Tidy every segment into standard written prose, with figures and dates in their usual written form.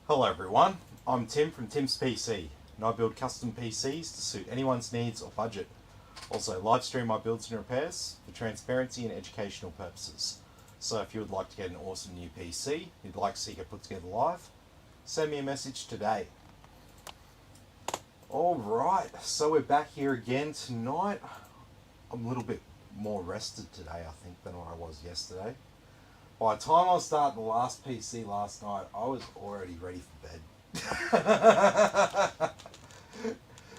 Hello everyone, I'm Tim from Tim's PC, and I build custom PCs to suit anyone's needs or budget. Also live stream my builds and repairs for transparency and educational purposes. So if you would like to get an awesome new PC you'd like to see get put together live, send me a message today. Alright, so we're back here again tonight. I'm a little bit more rested today I think than what I was yesterday. By the time I was starting the last PC last night, I was already ready for bed.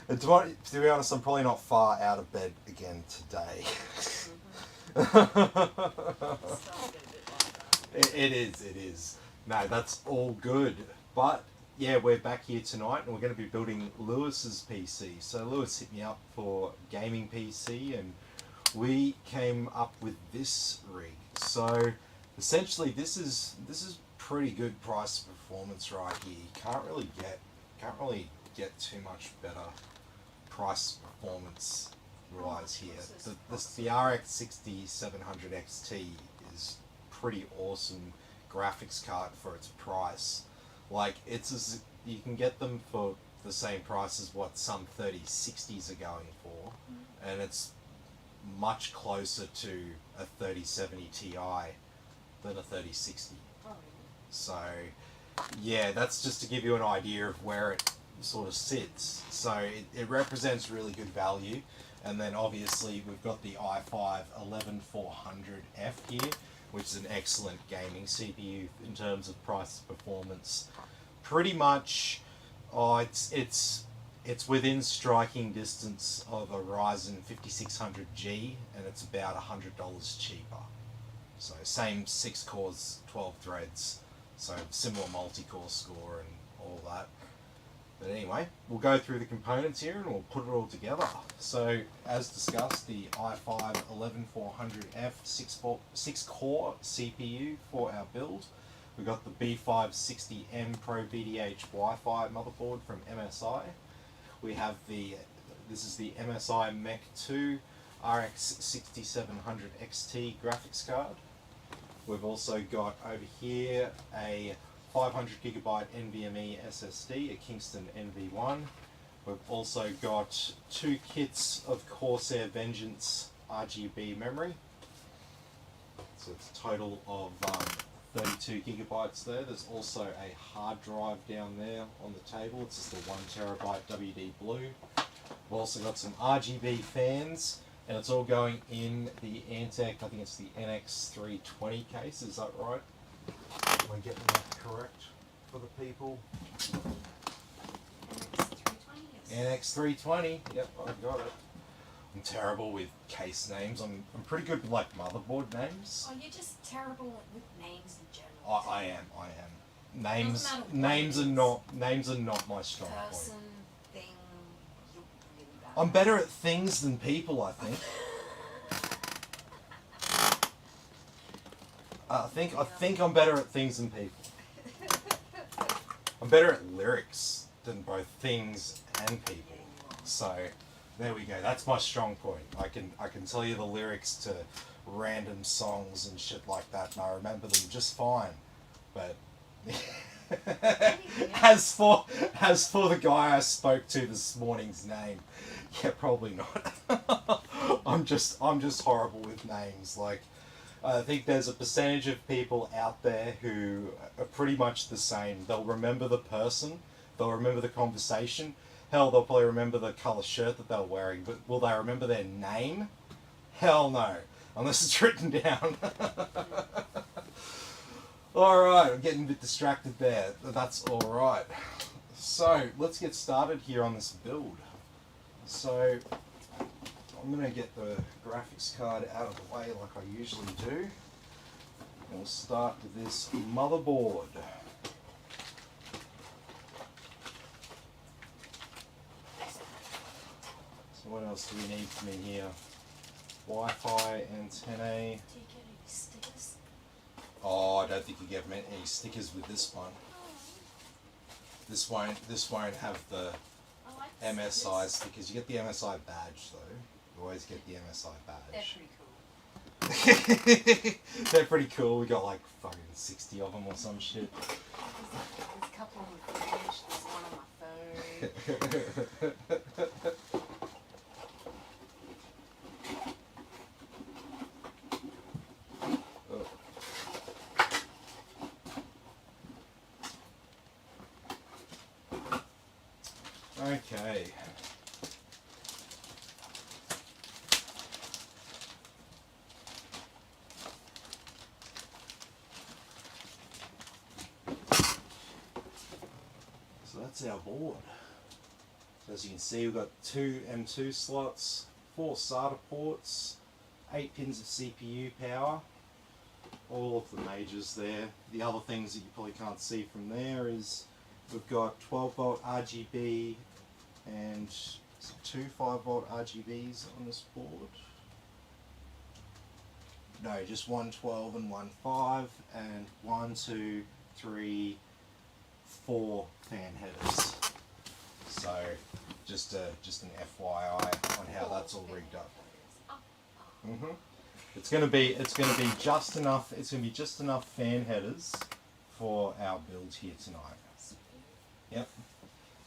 And to be honest, I'm probably not far out of bed again today. It is. No, that's all good. But, yeah, we're back here tonight and we're going to be building Lewis's PC. So Lewis hit me up for gaming PC and we came up with this rig. So essentially, this is pretty good price performance right here. You can't really get too much better price performance wise here. The RX 6700 XT is pretty awesome graphics card for its price. Like you can get them for the same price as what some 3060s are going for, and it's much closer to a 3070 Ti than a 3060. So yeah, that's just to give you an idea of where it sort of sits. So it represents really good value. And then obviously we've got the i5 11400F here, which is an excellent gaming CPU in terms of price performance. Pretty much it's within striking distance of a Ryzen 5600G, and it's about $100 cheaper. So same 6 cores, 12 threads, so similar multi-core score and all that. But anyway, we'll go through the components here and we'll put it all together. So as discussed, the i5 11400F 6-core CPU for our build. We've got the B560M Pro VDH Wi-Fi motherboard from MSI. We have this is the MSI Mech 2 RX 6700 XT graphics card. We've also got over here a 500GB NVMe SSD, a Kingston NV1. We've also got 2 kits of Corsair Vengeance RGB memory. So it's a total of 32GB there. There's also a hard drive down there on the table. It's just a 1TB WD Blue. We've also got some RGB fans, and it's all going in the Antec, I think it's the NX320 case, is that right? Am I getting that correct for the people? NX320, yep, I've got it. I'm terrible with case names. I'm pretty good with like motherboard names. Oh, you're just terrible with names in general. I am. Names are not my strong Person, point. thing, you're really bad. I'm better at things than people, I think. I think I'm better at things than people. I'm better at lyrics than both things and people. So there we go. That's my strong point. I can tell you the lyrics to random songs and shit like that, and I remember them just fine. But as for the guy I spoke to this morning's name, yeah, probably not. I'm just horrible with names. Like, I think there's a percentage of people out there who are pretty much the same. They'll remember the person, they'll remember the conversation. Hell, they'll probably remember the colour shirt that they were wearing, but will they remember their name? Hell no, unless it's written down. Alright, I'm getting a bit distracted there, but that's alright. So, let's get started here on this build. So, I'm going to get the graphics card out of the way like I usually do. And we'll start with this motherboard. So what else do we need from in here? Wi-Fi antennae. Do you get any stickers? Oh, I don't think you get any stickers with this one. This won't have the MSI stickers. You get the MSI badge though. You always get the MSI badge. They're pretty cool. They're pretty cool. We got like fucking 60 of them or some shit. There's a couple couple on the fridge, there's one on my phone. Okay. So that's our board. So as you can see, we've got 2 M2 slots, 4 SATA ports, 8 pins of CPU power, all of the majors there. The other things that you probably can't see from there is we've got 12 volt RGB and 2 5 volt RGBs on this board. No, just one 12 and one 5, and 1, 2, 3, 4 fan headers. So just an FYI on how that's all rigged up. It's gonna be just enough. It's gonna be just enough fan headers for our build here tonight. Yep.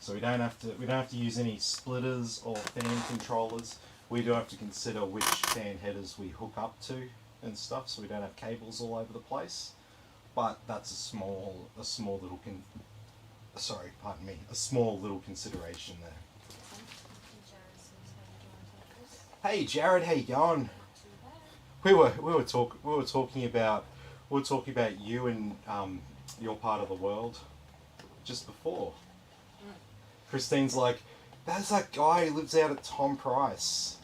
So we don't have to use any splitters or fan controllers. We do have to consider which fan headers we hook up to and stuff, so we don't have cables all over the place. But that's a small little consideration there. Hey Jared, how you going? We were talking about you and your part of the world just before. Christine's like, there's that guy who lives out at Tom Price.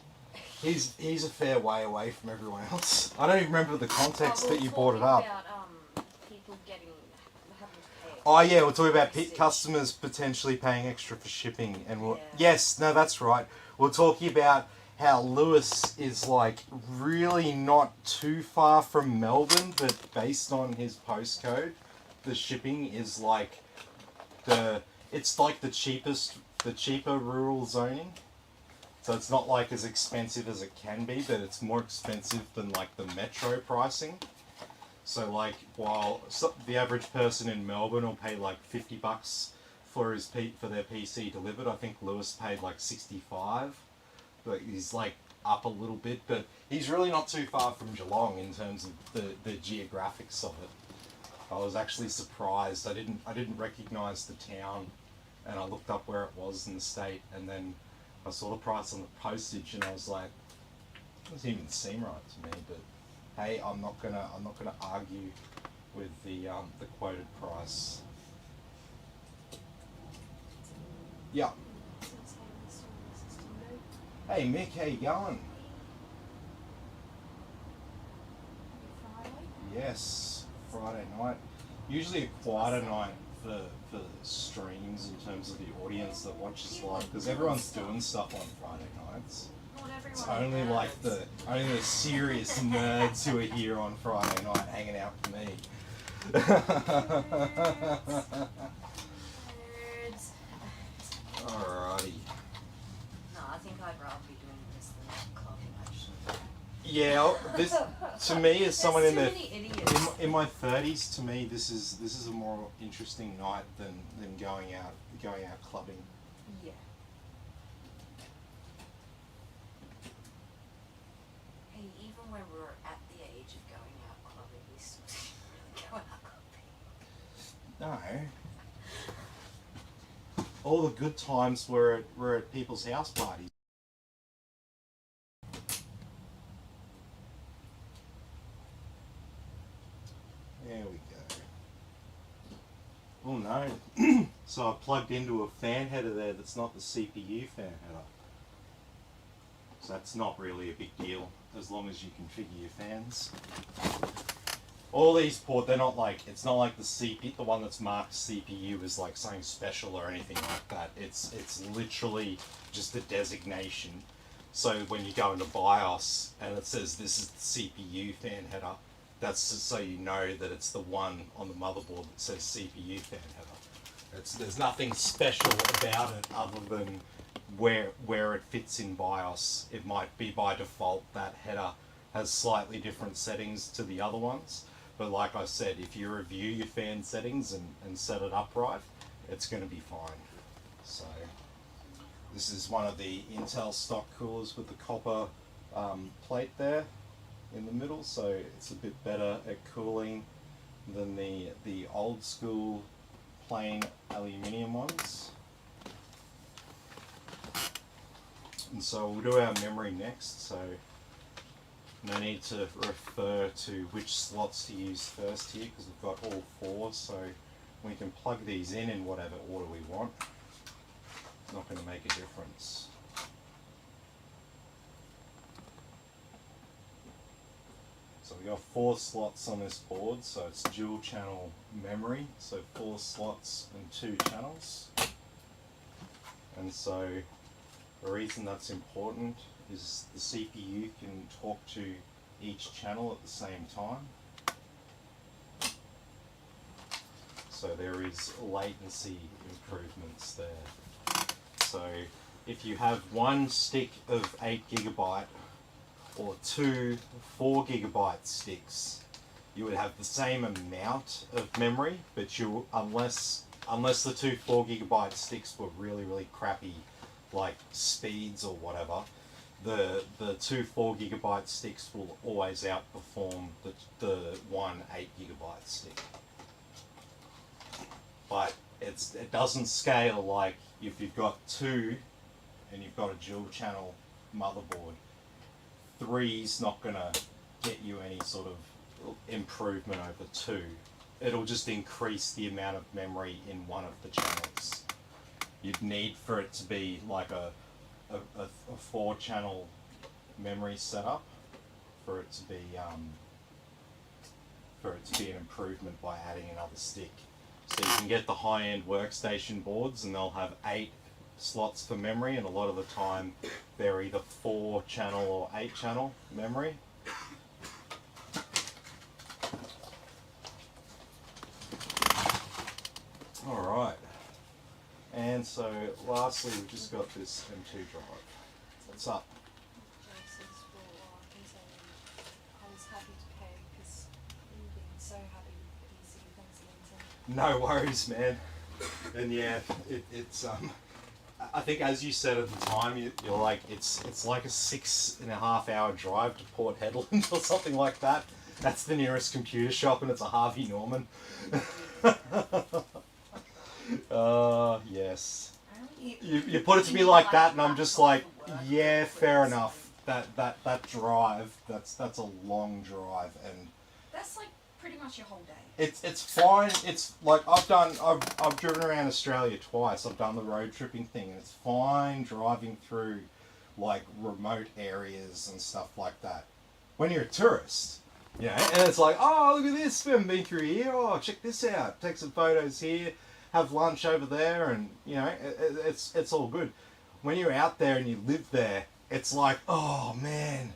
He's a fair way away from everyone else. I don't even remember the context that you brought it up. About, people having to pay. Oh yeah, we're talking about customers potentially paying extra for shipping, and yes, no, that's right. We're talking about how Lewis is like really not too far from Melbourne, but based on his postcode, the shipping is like it's like the cheaper rural zoning. So it's not like as expensive as it can be, but it's more expensive than like the metro pricing. So like while the average person in Melbourne will pay like $50 for their PC delivered, I think Lewis paid like 65. But he's like up a little bit, but he's really not too far from Geelong in terms of the geographics of it. I was actually surprised. I didn't recognise the town, and I looked up where it was in the state, and then I saw the price on the postage, and I was like, it doesn't even seem right to me. But hey, I'm not gonna argue with the quoted price. Yeah. Hey Mick, how you going? Yes, Friday night. Usually a quieter night for streams in terms of the audience that watches live, because everyone's doing stuff on Friday nights. It's only like only the serious nerds who are here on Friday night hanging out with me. Alrighty. No, I think I'd rather be doing this than clubbing actually. Yeah, this to me as someone in my 30s, to me this is a more interesting night than going out clubbing. Yeah. Hey, even when we're at the age of going out clubbing, we still didn't really go out clubbing. No. All the good times were at people's house parties. There we go. Oh no. So I plugged into a fan header there that's not the CPU fan header. So that's not really a big deal as long as you configure your fans. All these ports, they're not like, it's not like the one that's marked CPU is like something special or anything like that. It's literally just a designation. So when you go into BIOS and it says this is the CPU fan header, that's just so you know that it's the one on the motherboard that says CPU fan header. There's nothing special about it other than where it fits in BIOS. It might be by default that header has slightly different settings to the other ones. But like I said, if you review your fan settings and set it up right, it's going to be fine. So this is one of the Intel stock coolers with the copper plate there in the middle, so it's a bit better at cooling than the old school plain aluminium ones. And so we'll do our memory next, so no need to refer to which slots to use first here because we've got all four, so we can plug these in whatever order we want. It's not going to make a difference. So we got 4 slots on this board, so it's dual channel memory, so 4 slots and 2 channels. And so the reason that's important is the CPU can talk to each channel at the same time. So there is latency improvements there. So if you have one stick of 8GB or 2 4GB sticks, you would have the same amount of memory, but you unless the 2 4GB sticks were really crappy, like speeds or whatever, the 2 4GB sticks will always outperform the 1 8GB stick. But it doesn't scale like if you've got 2 and you've got a dual channel motherboard. 3's not gonna get you any sort of improvement over 2. It'll just increase the amount of memory in one of the channels. You'd need for it to be like a 4-channel memory setup for it to be an improvement by adding another stick. So you can get the high-end workstation boards and they'll have 8 slots for memory, and a lot of the time they're either 4-channel or 8-channel memory. Alright, and so lastly we've just got this M2 drive. What's up? Jason's for he's I was happy to pay because you've been so happy with PC. Thanks, Linton. No worries, man. And yeah, it's I think as you said at the time, you're like it's like a 6.5 hour drive to Port Hedland or something like that. That's the nearest computer shop, and it's a Harvey Norman. Yes. You put it to me like that, and I'm just like, yeah, fair enough. That drive, that's a long drive, and That's like pretty much your whole day. it's fine. It's like I've driven around Australia twice. I've done the road tripping thing, and it's fine driving through like remote areas and stuff like that. When you're a tourist, you know, and it's like, oh, look at this, we haven't been through here. Oh, check this out. Take some photos here. Have lunch over there, and you know, it's all good. When you're out there and you live there, it's like, oh man,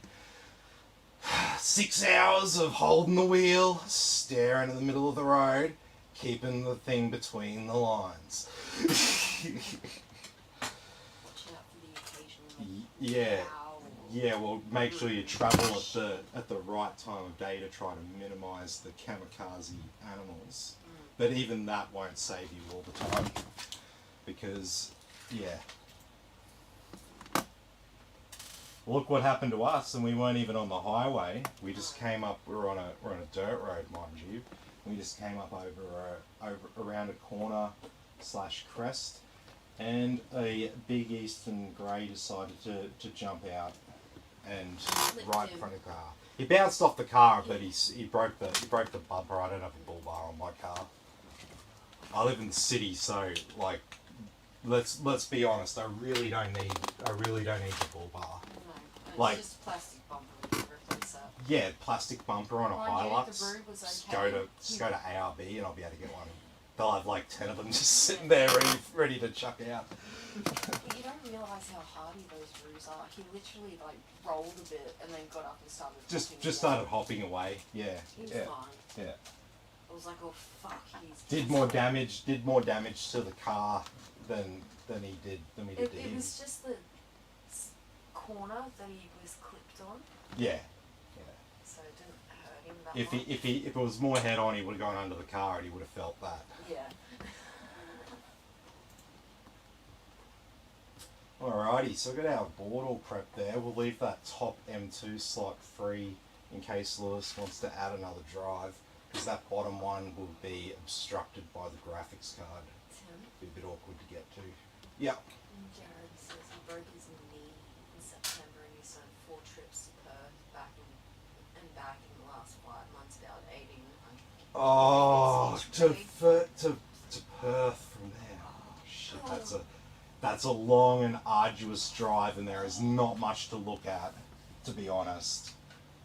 6 hours of holding the wheel, staring in the middle of the road, keeping the thing between the lines. Watching out for the occasional. Yeah. Wow. Yeah, well, make sure you travel at the right time of day to try to minimise the kamikaze animals. But even that won't save you all the time, because, yeah. Look what happened to us, and we weren't even on the highway. We just came up. We're on a dirt road, mind you. We just came up over around a corner / crest, and a big eastern grey decided to jump out and right in front of the car. He bounced off the car, but he broke the bumper. I don't have a bull bar on my car. I live in the city, so like, let's be honest. I really don't need the bull bar. No, Like- it's just plastic bumper. We can replace that. Yeah, plastic bumper on a Mind you, Hilux. the Brew was Just okay. go to ARB and I'll be able to get one. They'll have like 10 of them just sitting there ready to chuck out. But you don't realise how hardy those brews are. He literally like rolled a bit and then got up and started. Just walking away. started hopping away. Yeah, He was yeah, fine. yeah. I was like, oh fuck, he's Did more damage to the car than he did to It him. was just the corner that he was clipped on, Yeah. so it didn't hurt him that much. If it was more head on, he would have gone under the car and he would have felt that. Yeah. Alrighty, so we've got our board all prepped there. We'll leave that top M2 slot free in case Lewis wants to add another drive, because that bottom one will be obstructed by the graphics card. Be a bit awkward to get to. Yeah. Jared says he broke his knee in September and he's done 4 trips to Perth back in the last 5 months, about 1,800. Oh, each way. to Perth from there. Oh, shit, that's a long and arduous drive, and there is not much to look at, to be honest.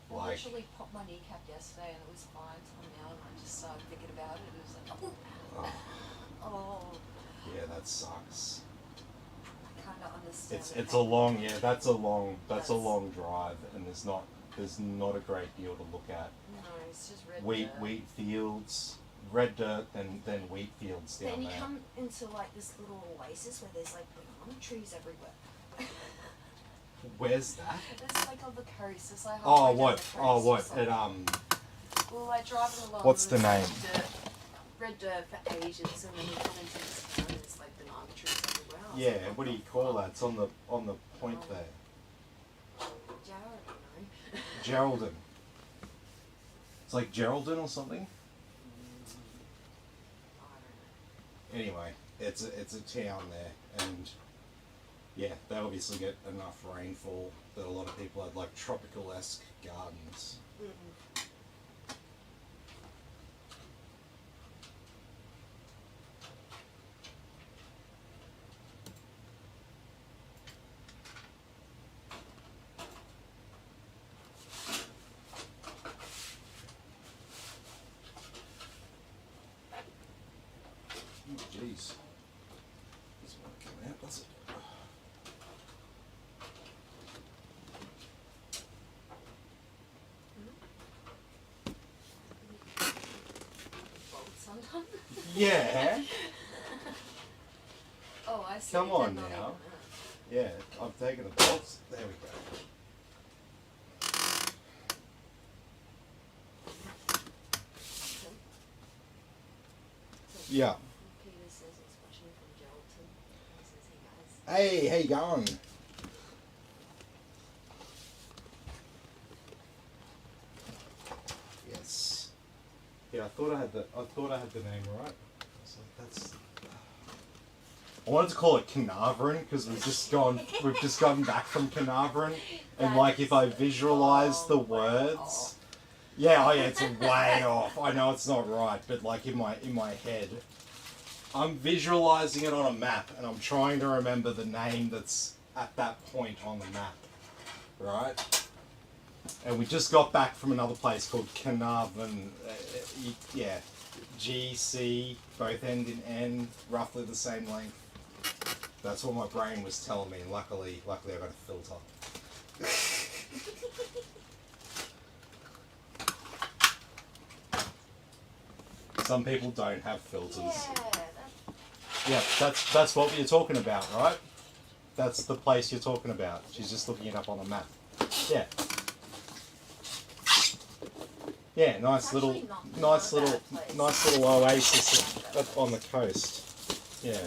I literally popped my kneecap yesterday and it was fine till now, and I just started thinking about it. It was like, oh. Yeah, that sucks. I kind of understand. It's a long, yeah, that's a long drive, and there's not a great deal to look at. No, it's just red dirt. Wheat fields, red dirt, then wheat fields down Then you there. come into like this little oasis where there's like banana trees everywhere. Where's that? It's like on the coast. It's like Oh, halfway down what? the coast Oh, or what? something. Well, like driving along. What's the there's name? Red dirt for ages, and then you come into this town and it's like banana trees everywhere. I was Yeah, like, what do you call that? It's on the point there. Jared, I don't know. Geraldine. It's like Geraldine or something. I don't know. Anyway, it's a town there, and yeah, they obviously get enough rainfall that a lot of people have like tropical-esque gardens. Oh, jeez. Doesn't want to come out, does it? Bolts undone? Yeah. Oh, I see. Come They're on not now. even Yeah, I've taken the bolts. There we go. Yeah. Peter says he's watching from Geraldton. He says, hey guys. Hey, how you going? Yes. Yeah, I thought I had the name right. I was like, that's. I wanted to call it Carnarvon because we've just gotten back from Carnarvon, and like if I visualize the words, yeah, it's way off. I know it's not right, but like in my head, I'm visualizing it on a map, and I'm trying to remember the name that's at that point on the map, right? And we just got back from another place called Carnarvon. Yeah, GC, both end in N, roughly the same length. That's what my brain was telling me, and luckily I got a filter. Some people don't have filters. Yeah, Yeah, that's what you're talking about, right? That's the place you're talking about. She's just looking it up on the map. Yeah. Yeah, nice little oasis up on the coast. Yeah.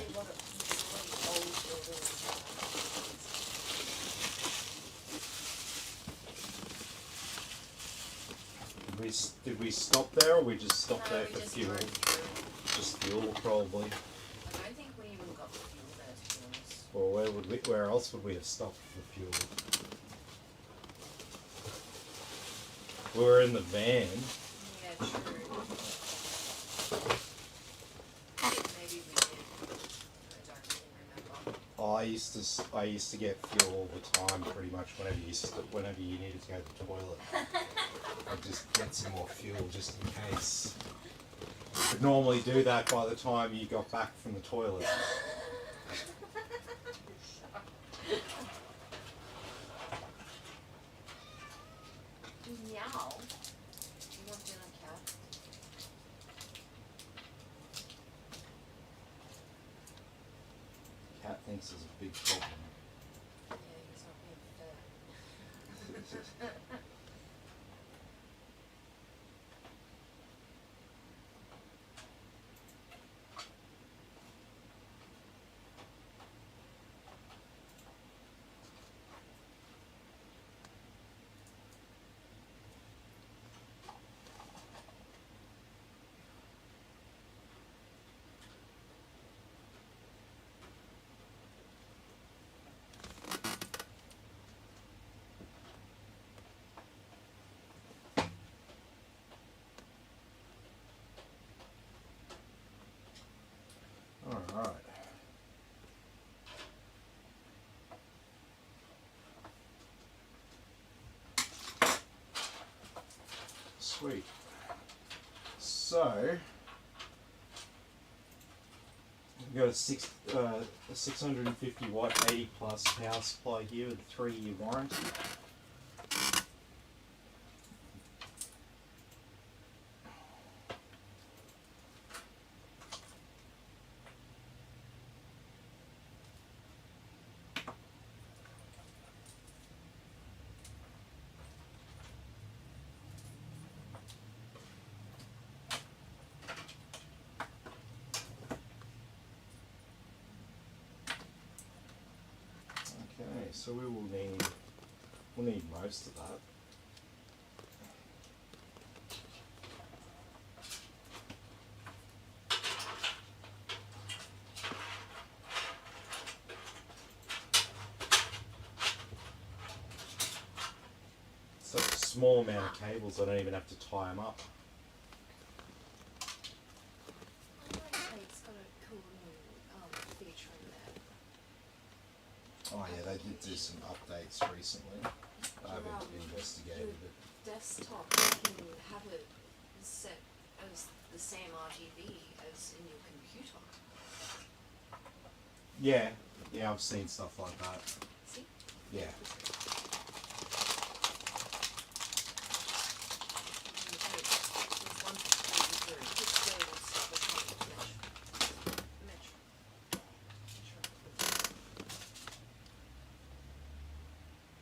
Did we stop there, or we just stopped there for fuel? Just fuel, probably. I don't think we even got the fuel there, to be honest. Well, where else would we have stopped for fuel? We were in the van. Yeah, true. Maybe we did. I don't really remember. I used to get fuel all the time, pretty much whenever you needed to go to the toilet. I'd just get some more fuel just in case. Would normally do that by the time you got back from the toilet. Meow. You want dinner, cat? Cat thinks there's a big problem. Yeah, he's not being fair. Alright. Sweet. So we've got a 650 watt 80 plus power supply here with a 3-year warranty. Okay, so we'll need most of that. Such a small amount of cables, I don't even have to tie them up. It's got a cool new feature in there. Oh yeah, they did do some updates recently. I haven't investigated it. Desktop, you can have it set as the same RGB as in your computer. Yeah, I've seen stuff like that. See? Yeah. There's one for display will stop at Metro.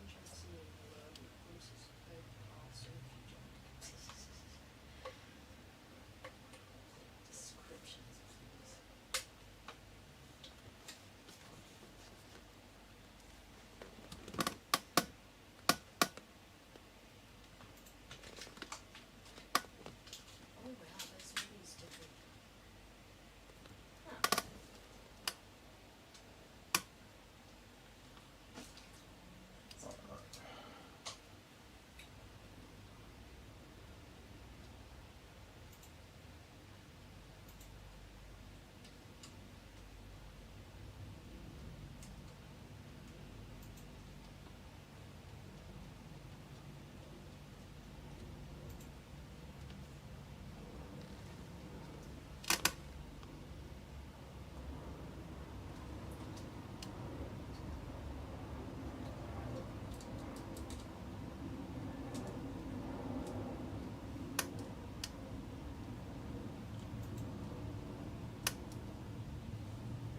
Interesting courses both past and future. Descriptions of things. Oh wow, there's all these different. Huh.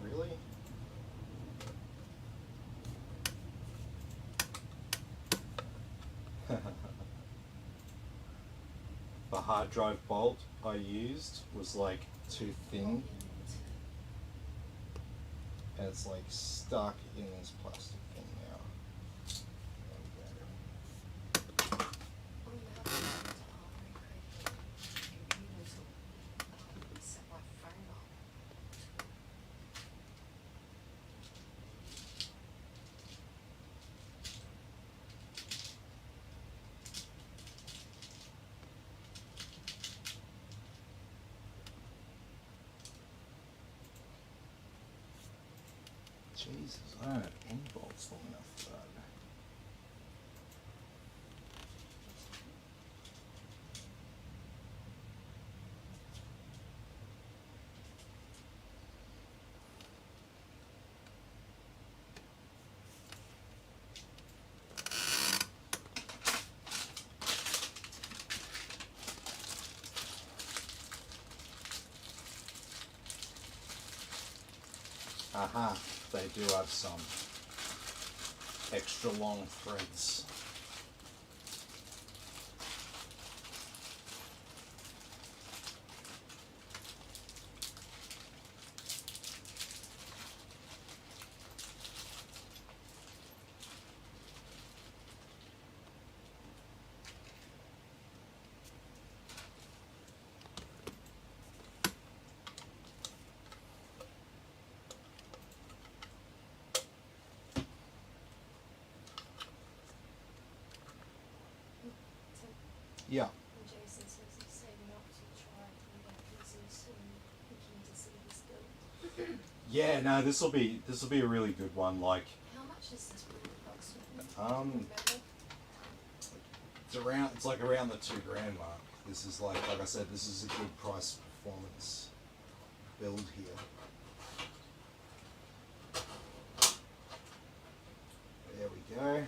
Really? The hard drive bolt I used was like too thin, and it's like stuck in this plastic thing now. There we go. Oh, you have to recreate the computers or set my phone up. Jesus, I don't have any bolts long enough for that. Aha, they do have some extra long threads. Yeah. And Jason says he's saving up to try and get PC soon, thinking to see this build. Yeah, no, this will be a really good one. Like, How much is this one approximately? um, it's like around the £2,000 mark. This is like I said, this is a good price performance build here. There we go.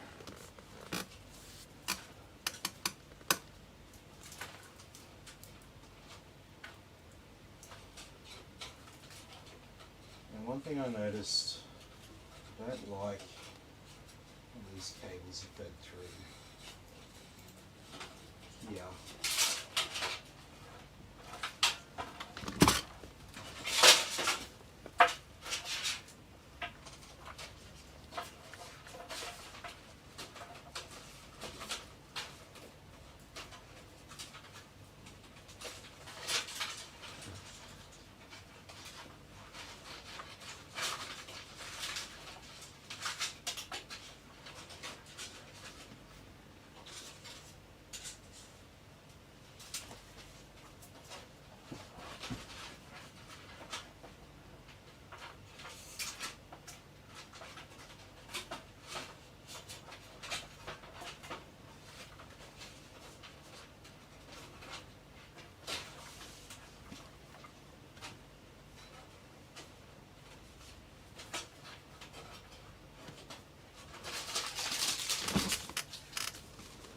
And one thing I noticed, I don't like when these cables are fed through here.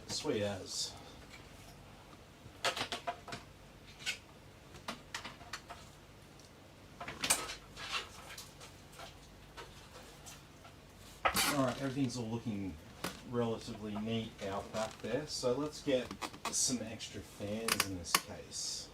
Sweet as. Alright, everything's all looking relatively neat out back there, so let's get some extra fans in this case.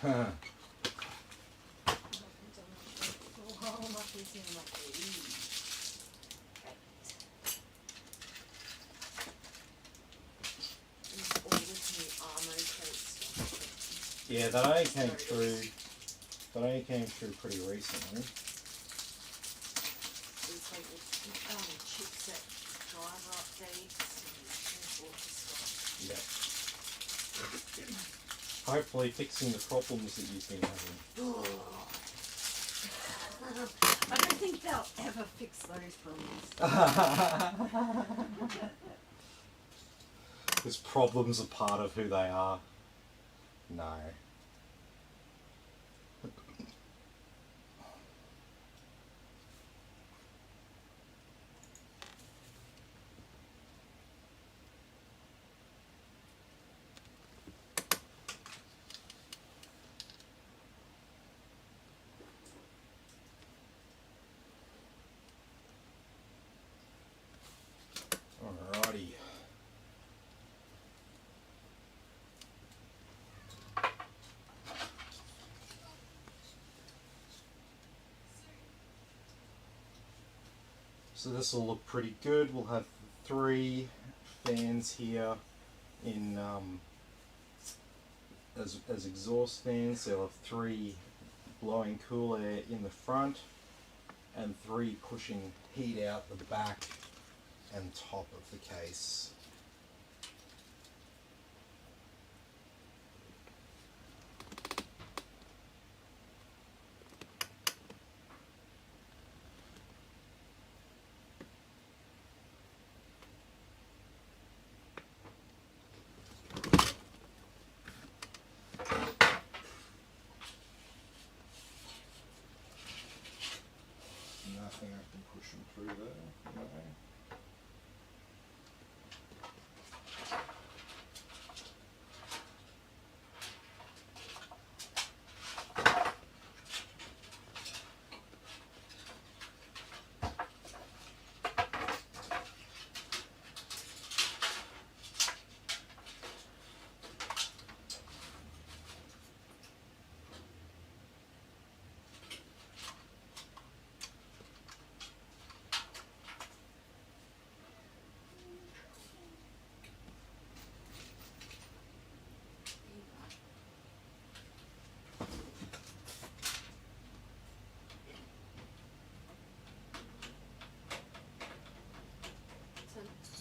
I haven't done that for a while. My PC, I'm like, ooh. Right. And all this new armor coat stuff. Yeah, that only came through pretty recently. It's like chipset driver updates and all this stuff. Yeah. Hopefully fixing the problems that you've been having. I don't think they'll ever fix those problems. Because problems are part of who they are. No. Alrighty. So this will look pretty good. We'll have 3 fans here in as exhaust fans. They'll have 3 blowing cool air in the front and 3 pushing heat out the back and top of the case. Nothing I can push them through there. No.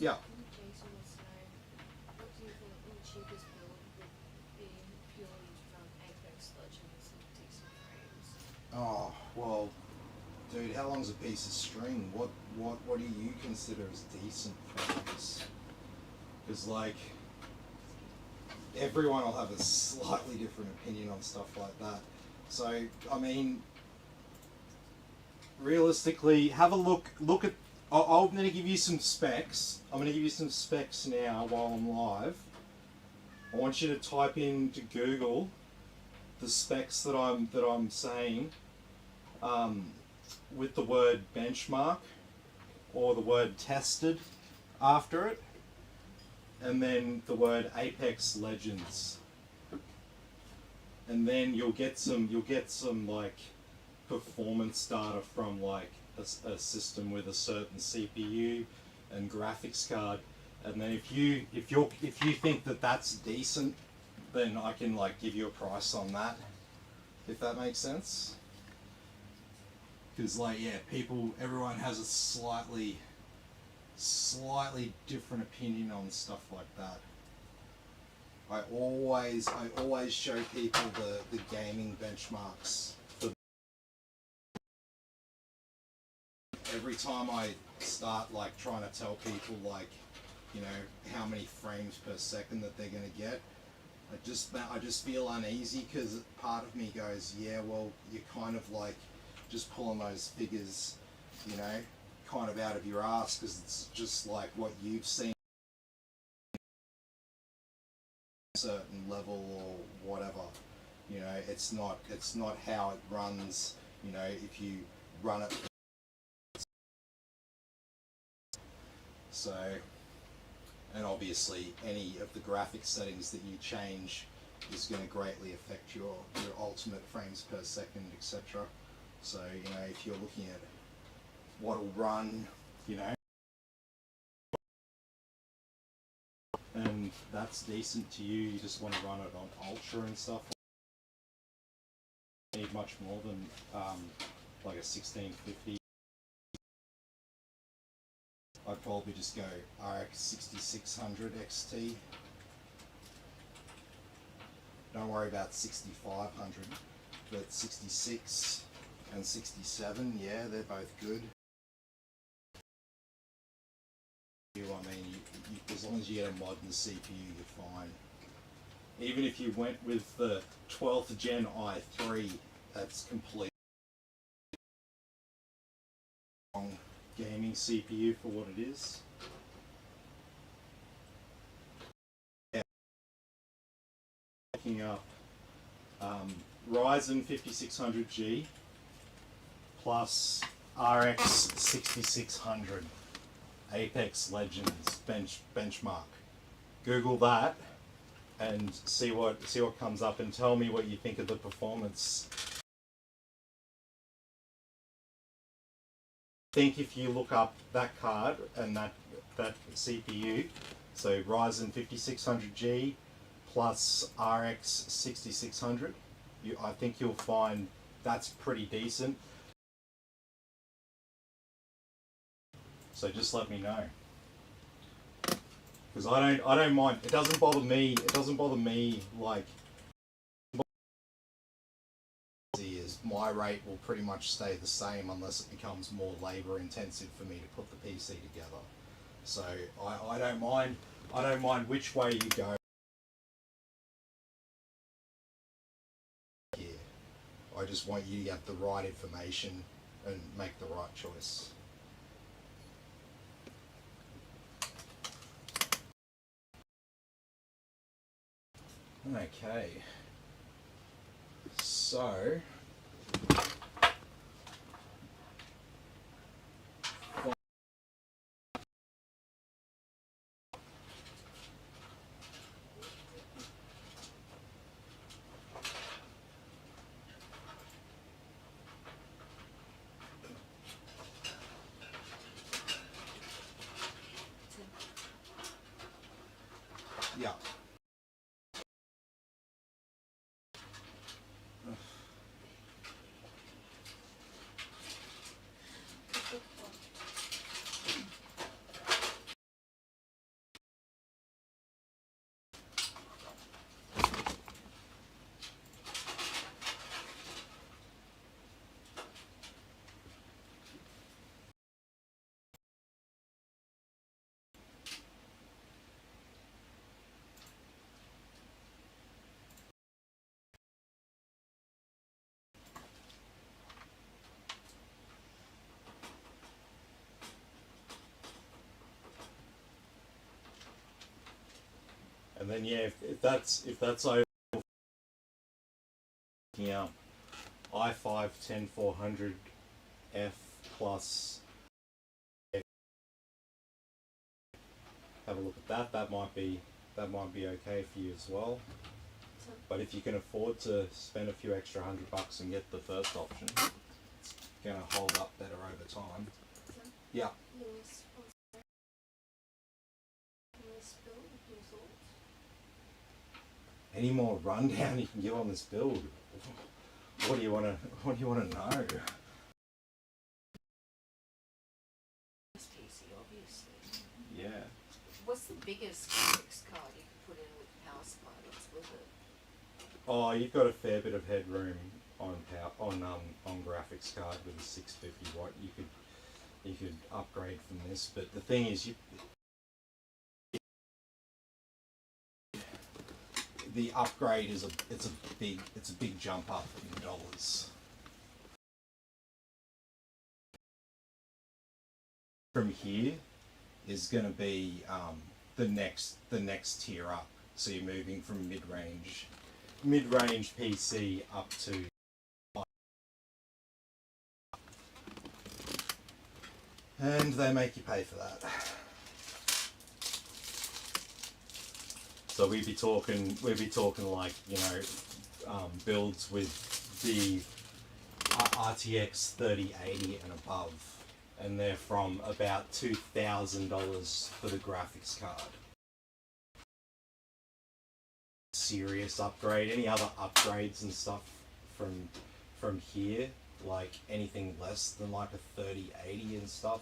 Yeah. Jason wants to know, what do you think the cheapest build would be purely from Apex Legends and decent frames? Oh, well, dude, how long's a piece of string? What do you consider as decent frames? Because, like, everyone will have a slightly different opinion on stuff like that. So, I mean, realistically, have a look at. I'm going to give you some specs. I'm going to give you some specs now while I'm live. I want you to type into Google the specs that I'm saying with the word benchmark or the word tested after it, and then the word Apex Legends, and then you'll get some like performance data from like a system with a certain CPU and graphics card, and then if you think that that's decent, then I can like give you a price on that, if that makes sense. Because like, yeah, everyone has a slightly different opinion on stuff like that. I always show people the gaming benchmarks for every time I start like trying to tell people like, you know, how many frames per second that they're gonna get. I just feel uneasy because part of me goes, yeah, well, you're kind of like just pulling those figures, you know, kind of out of your ass, because it's just like what you've seen at a certain level or whatever. You know, it's not how it runs. You know, if you run it. So, and obviously any of the graphics settings that you change is going to greatly affect your ultimate frames per second, etc. So, you know, if you're looking at what'll run, you know, and that's decent to you, you just want to run it on ultra and stuff, you need much more than like a 1650. I'd probably just go RX 6600 XT. Don't worry about 6500, but 66 and 67, yeah, they're both good. I mean, as long as you get a modern CPU, you're fine. Even if you went with the 12th gen i3, that's completely wrong gaming CPU for what it is. Yeah. Looking up Ryzen 5600G plus RX 6600 Apex Legends benchmark. Google that and see what comes up, and tell me what you think of the performance. I think if you look up that card and that CPU, so Ryzen 5600G plus RX 6600, I think you'll find that's pretty decent. So just let me know, because I don't mind. It doesn't bother me. It doesn't bother me like. Is my rate will pretty much stay the same unless it becomes more labor intensive for me to put the PC together. So I don't mind. I don't mind which way you go. Here, I just want you to get the right information and make the right choice. Okay, so yeah. then yeah, if that's over here, i5 10400 F plus. Have a look at that. That might be okay for you as well. But if you can afford to spend a few extra $100 and get the first option, it's going to hold up better over time. Yeah. Lewis, Lewis build, your thoughts? Any more rundown you can give on this build? What do you want to know? This PC, obviously. Yeah. What's the biggest graphics card you could put in with power supply? What's with it? Oh, you've got a fair bit of headroom on graphics card with a 650 watt. You could upgrade from this, but the thing is, the upgrade is a big jump up in dollars. From here is going to be the next tier up. So you're moving from mid-range PC up to, and they make you pay for that. So we'd be talking like, you know, builds with the RTX 3080 and above, and they're from about $2,000 for the graphics card. Serious upgrade. Any other upgrades and stuff from here, like anything less than like a 3080 and stuff.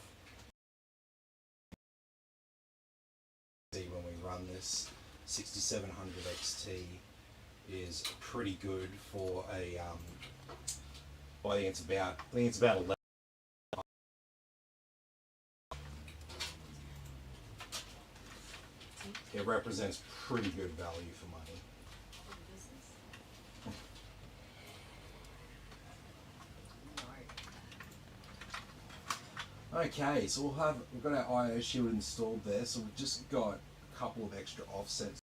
See, when we run this 6700 XT is pretty good for a well, I think it's about 11. It represents pretty good value for money. Okay, so we've got our IO shield installed there, so we've just got a couple of extra offsets.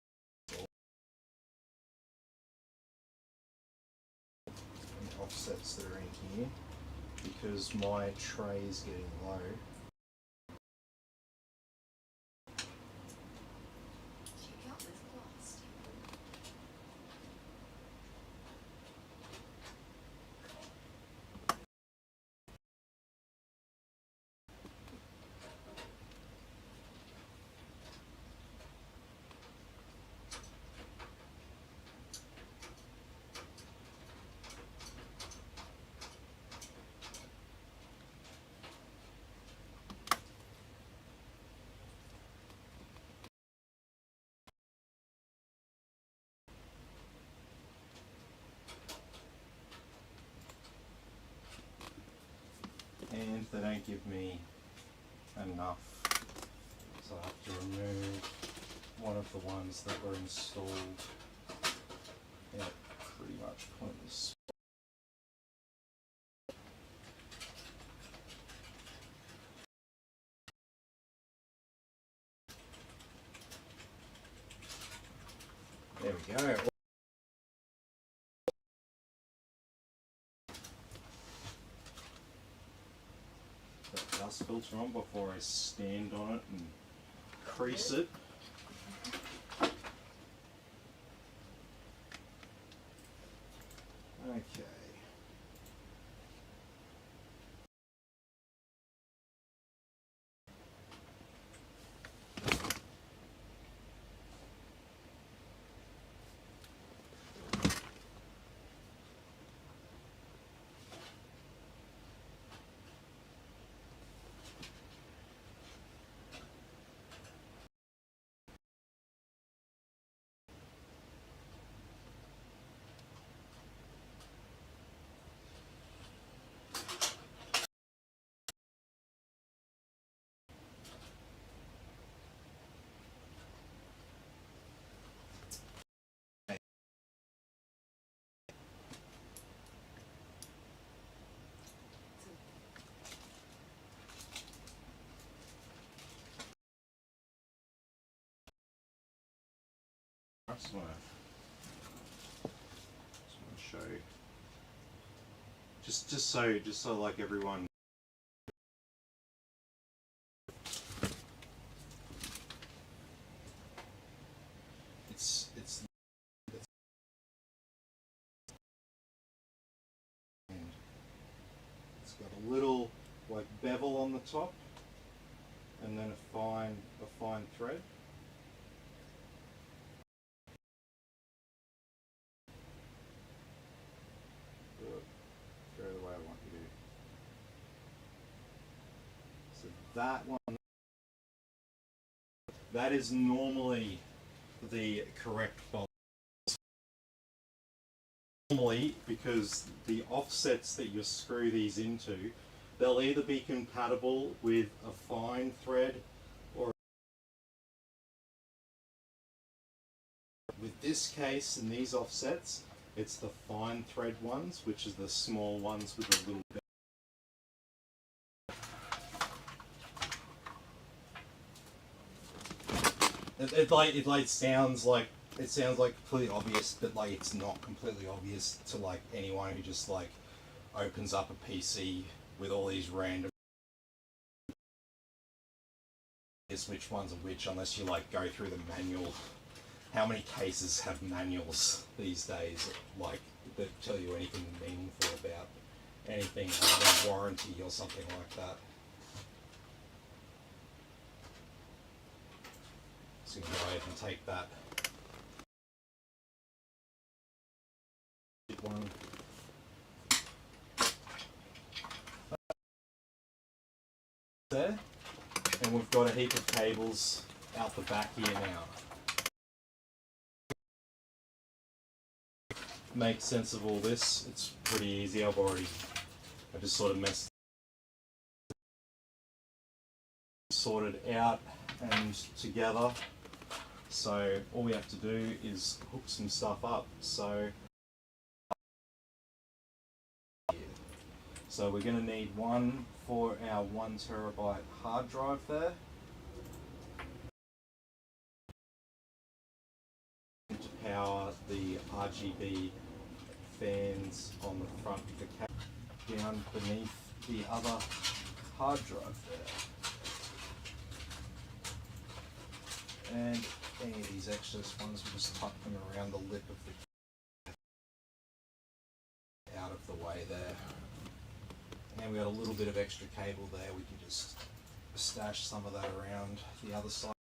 Offsets that are in here because my tray is getting low. Check out this glass. And they don't give me enough, so I have to remove one of the ones that were installed. Yeah, pretty much pointless. There we go. Put dust filter on before I stand on it and crease it. Okay. just want to show you. Just so like everyone. It's got a little like bevel on the top, and then a fine thread. Throw the way I want you to. So that one, that is normally the correct bolt. Normally, because the offsets that you screw these into, they'll either be compatible with a fine thread or with this case and these offsets, it's the fine thread ones, which is the small ones with a little bit. It sounds like completely obvious, but like it's not completely obvious to like anyone who just like opens up a PC with all these random which ones are which, unless you like go through the manual. How many cases have manuals these days like that tell you anything meaningful about anything other than warranty or something like that? So you can go ahead and take that one. There, and we've got a heap of cables out the back here now. Make sense of all this. It's pretty easy. I just sort of sorted out and together. So all we have to do is hook some stuff up. So we're going to need one for our 1 terabyte hard drive there. To power the RGB fans on the front of the case down beneath the other hard drive there. And any of these excess ones, we'll just tuck them around the lip of the out of the way there. And we got a little bit of extra cable there, we can just stash some of that around the other side.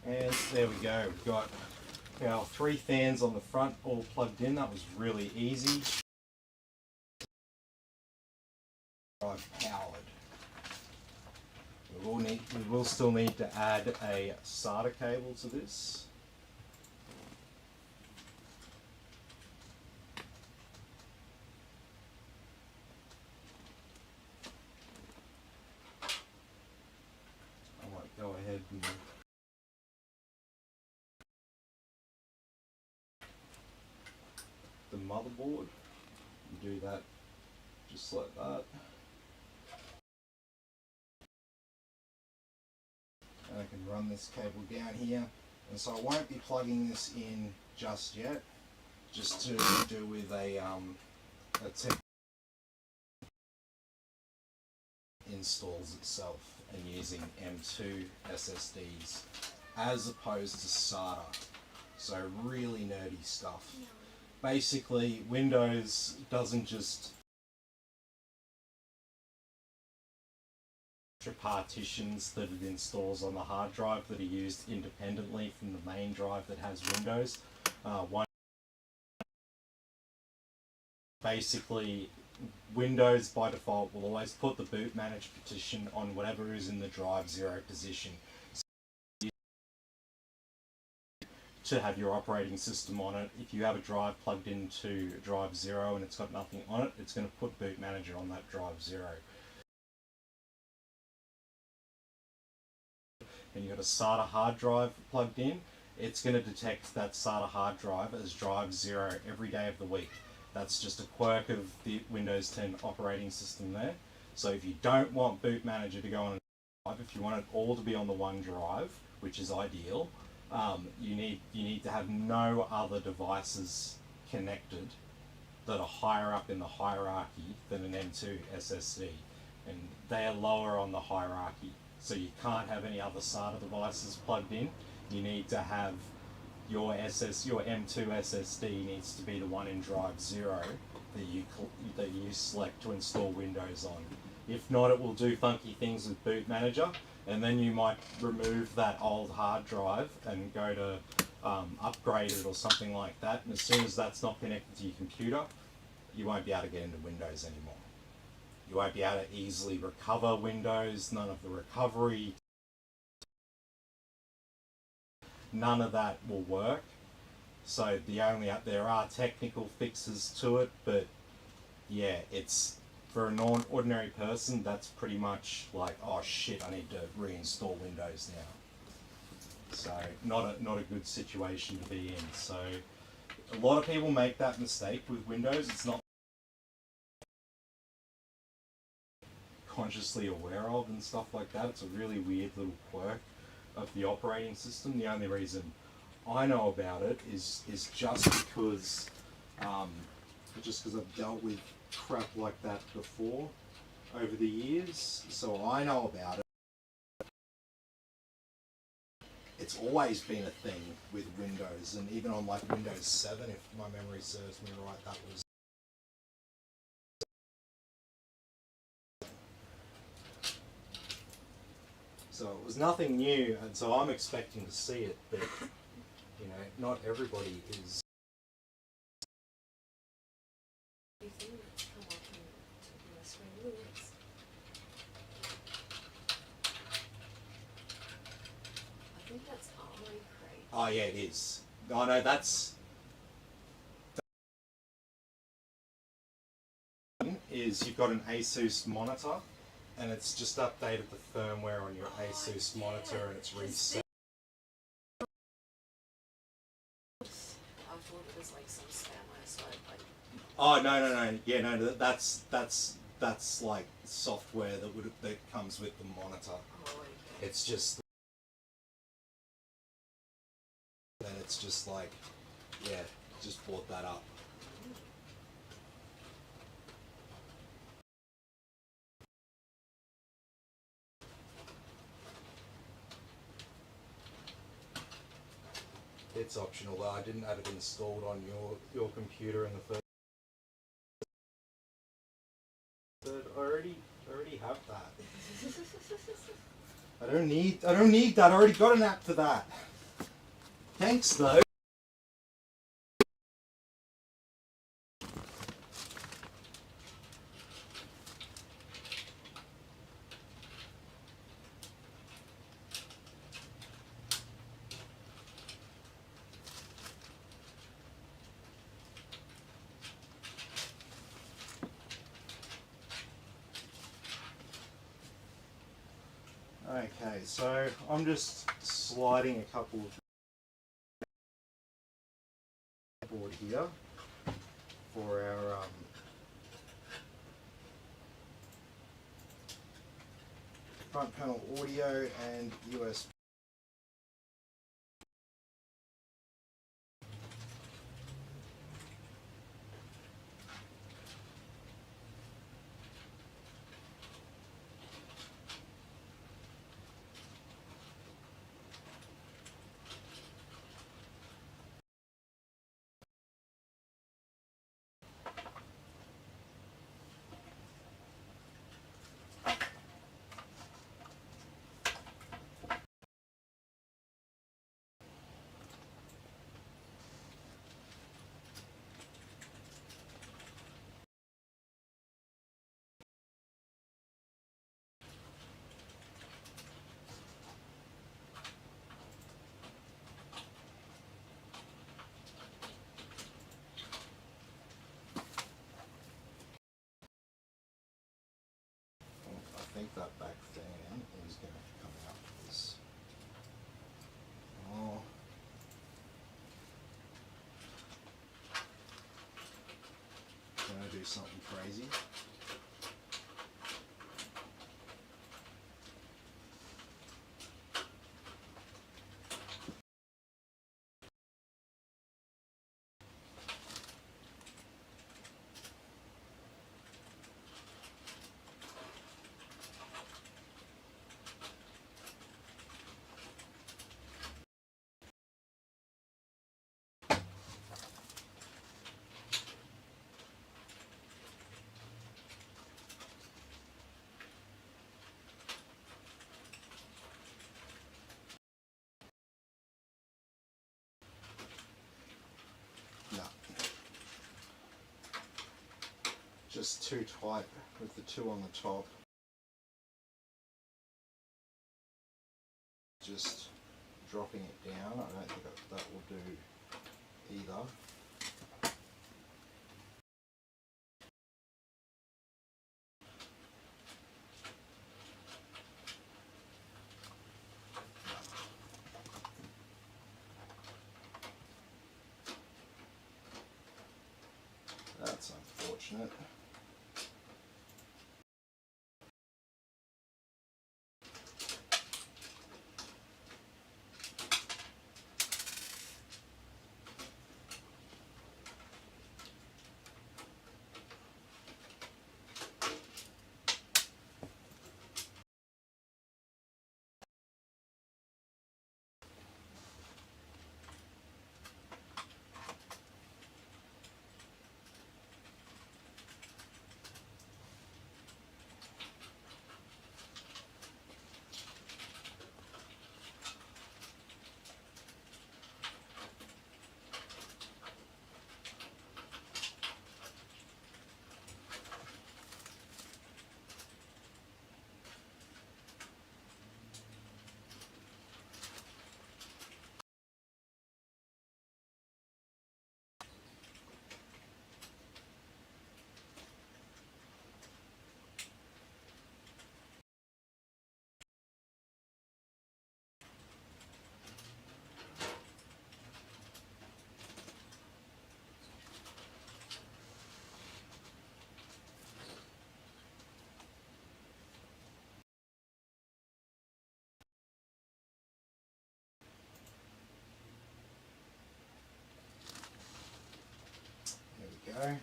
And there we go, we've got our 3 fans on the front all plugged in. That was really easy. Drive powered. We will still need to add a SATA cable to this. I might go ahead and the motherboard, you do that just like that, and I can run this cable down here, and so I won't be plugging this in just yet, just to do with a tech installs itself and using M2 SSDs as opposed to SATA, so really nerdy stuff. Basically, Windows doesn't just partitions that it installs on the hard drive that are used independently from the main drive that has Windows. Basically, Windows by default will always put the boot manage partition on whatever is in the drive 0 position. To have your operating system on it. If you have a drive plugged into drive 0 and it's got nothing on it, it's going to put boot manager on that drive 0. And you've got a SATA hard drive plugged in, it's going to detect that SATA hard drive as drive 0 every day of the week. That's just a quirk of the Windows 10 operating system there. So if you don't want boot manager to go on if you want it all to be on the one drive, which is ideal, you need to have no other devices connected that are higher up in the hierarchy than an M2 SSD, and they are lower on the hierarchy. So you can't have any other SATA devices plugged in. You need to have your M2 SSD needs to be the one in drive 0 that you select to install Windows on. If not, it will do funky things with Boot Manager, and then you might remove that old hard drive and go to upgrade it or something like that. And as soon as that's not connected to your computer, you won't be able to get into Windows anymore. You won't be able to easily recover Windows, none of the recovery, none of that will work. So there are technical fixes to it, but yeah, it's for an ordinary person, that's pretty much like, oh shit, I need to reinstall Windows now. So not a good situation to be in. So a lot of people make that mistake with Windows. It's not consciously aware of and stuff like that. It's a really weird little quirk of the operating system. The only reason I know about it is just because I've dealt with crap like that before over the years, so I know about it. It's always been a thing with Windows, and even on like Windows 7, if my memory serves me right, that was so it was nothing new, and so I'm expecting to see it, but you know, not everybody is. Anything that's come up in the screen limits. I think that's Armory Crate. Oh yeah, it is. Oh no, that's is you've got an ASUS monitor, and it's just updated the firmware on your ASUS monitor, and it's reset. I thought it was like some scam website, like. Oh no, yeah, no, that's like software that comes with the monitor. Oh, okay. It's just, and it's just like, yeah, just bought that up. It's optional though. I didn't have it installed on your computer in the first. But I already have that. I don't need that. I already got an app for that. Thanks though. Okay, so I'm just sliding a couple of board here for our front panel audio and USB. I think that back fan is going to come out of this. Oh. Can I do something crazy? just too tight with the two on the top. Just dropping it down, I don't think that will do either. That's unfortunate. There we go.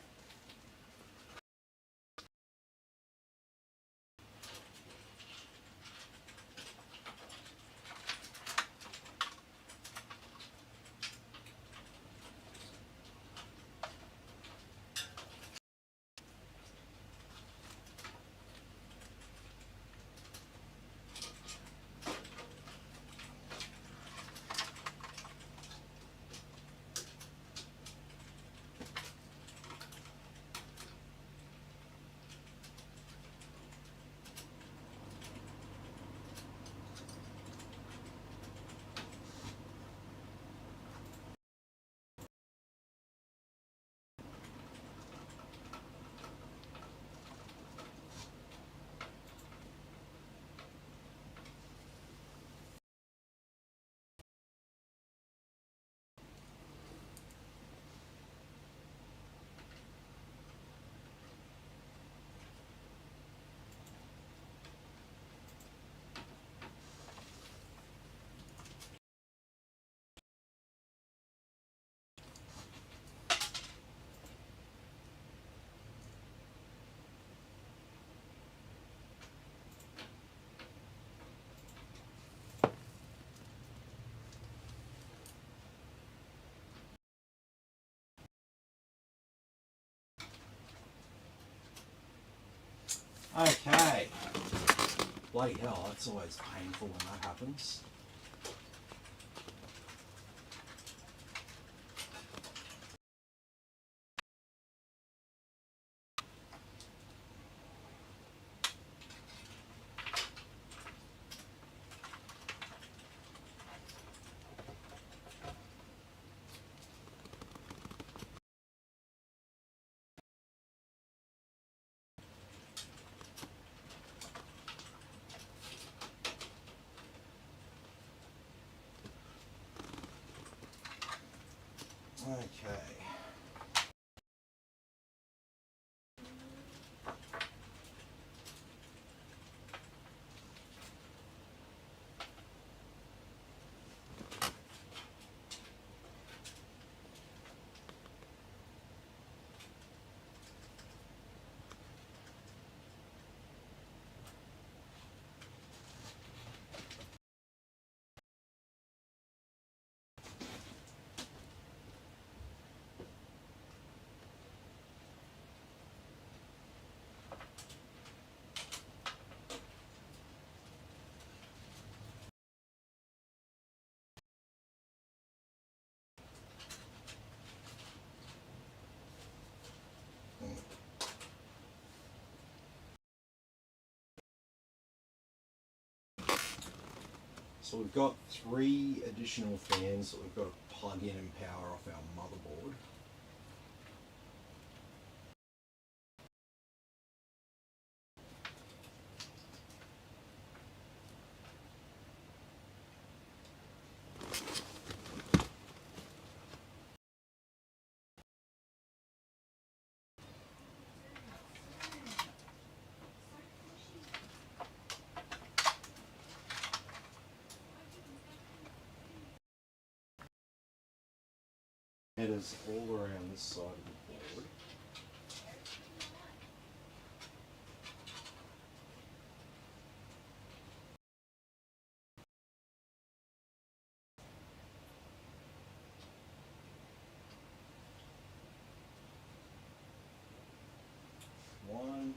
Okay. Bloody hell, that's always painful when that happens. Okay. So we've got 3 additional fans that we've got to plug in and power off our motherboard. Headers all around this side of the board. One.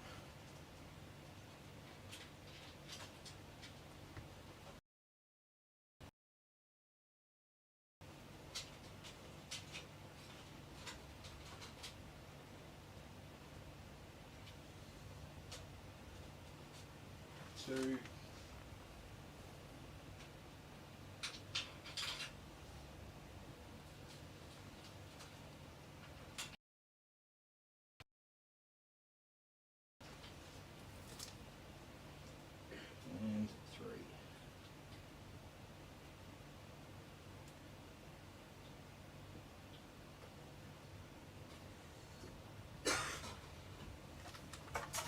Two. And 3.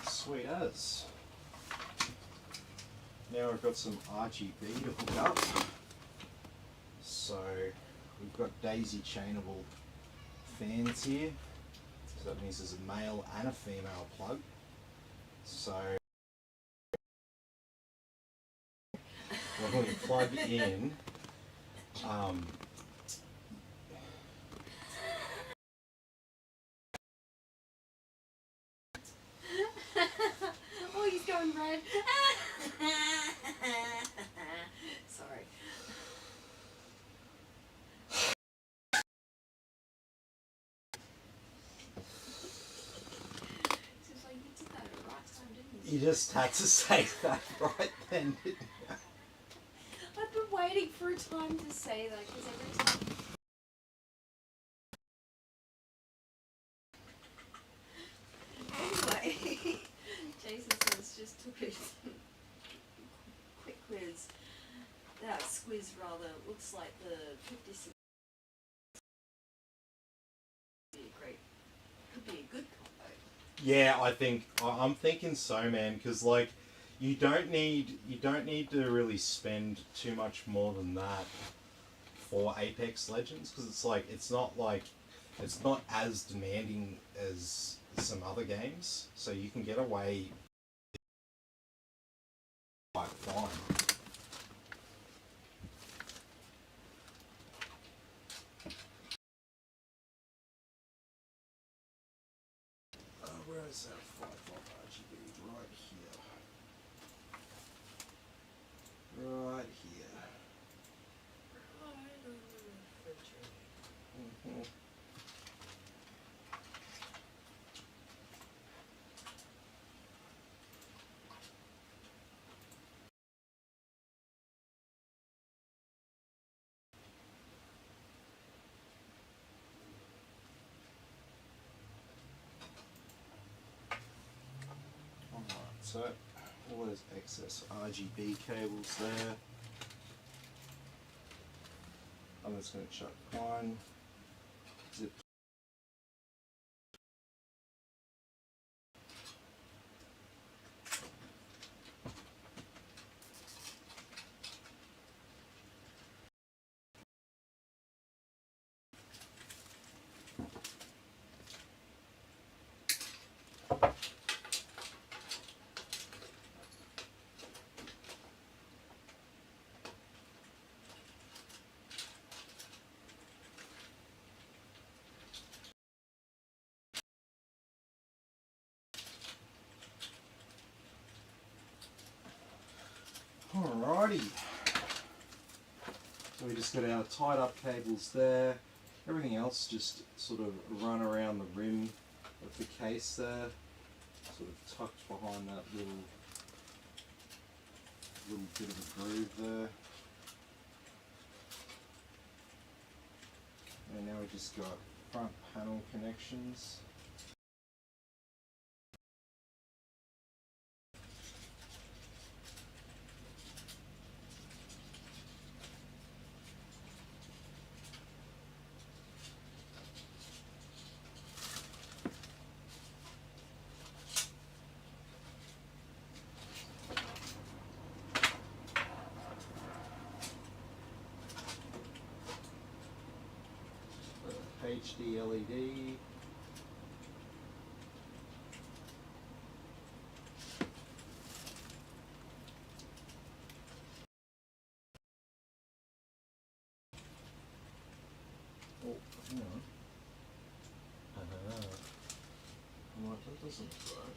Sweet as. Now we've got some RGB to hook up. So we've got daisy chainable fans here. So that means there's a male and a female plug. So when we plug in, Oh, he's going red. Sorry. Seems like you did that at the right time, didn't you? you just had to say that right then, didn't you? I've been waiting for a time to say that because every time. Anyway, Jason says just took a quick quiz. That squiz rather looks like the 56. Could be a good combo. Yeah, I'm thinking so, man. Because like, you don't need to really spend too much more than that for Apex Legends, because it's not as demanding as some other games, so you can get away quite fine. Where is that 5-volt RGB? Right here. Right here. Right on the refrigerator. Mhm. Alright, so all those excess RGB cables there. I'm just going to chuck one zip. Alrighty. So we just got our tied up cables there. Everything else just sort of run around the rim of the case there. Sort of tucked behind that little bit of a groove there. And now we just got front panel connections. HD LED. Oh, hang on. I'm like, that doesn't look right.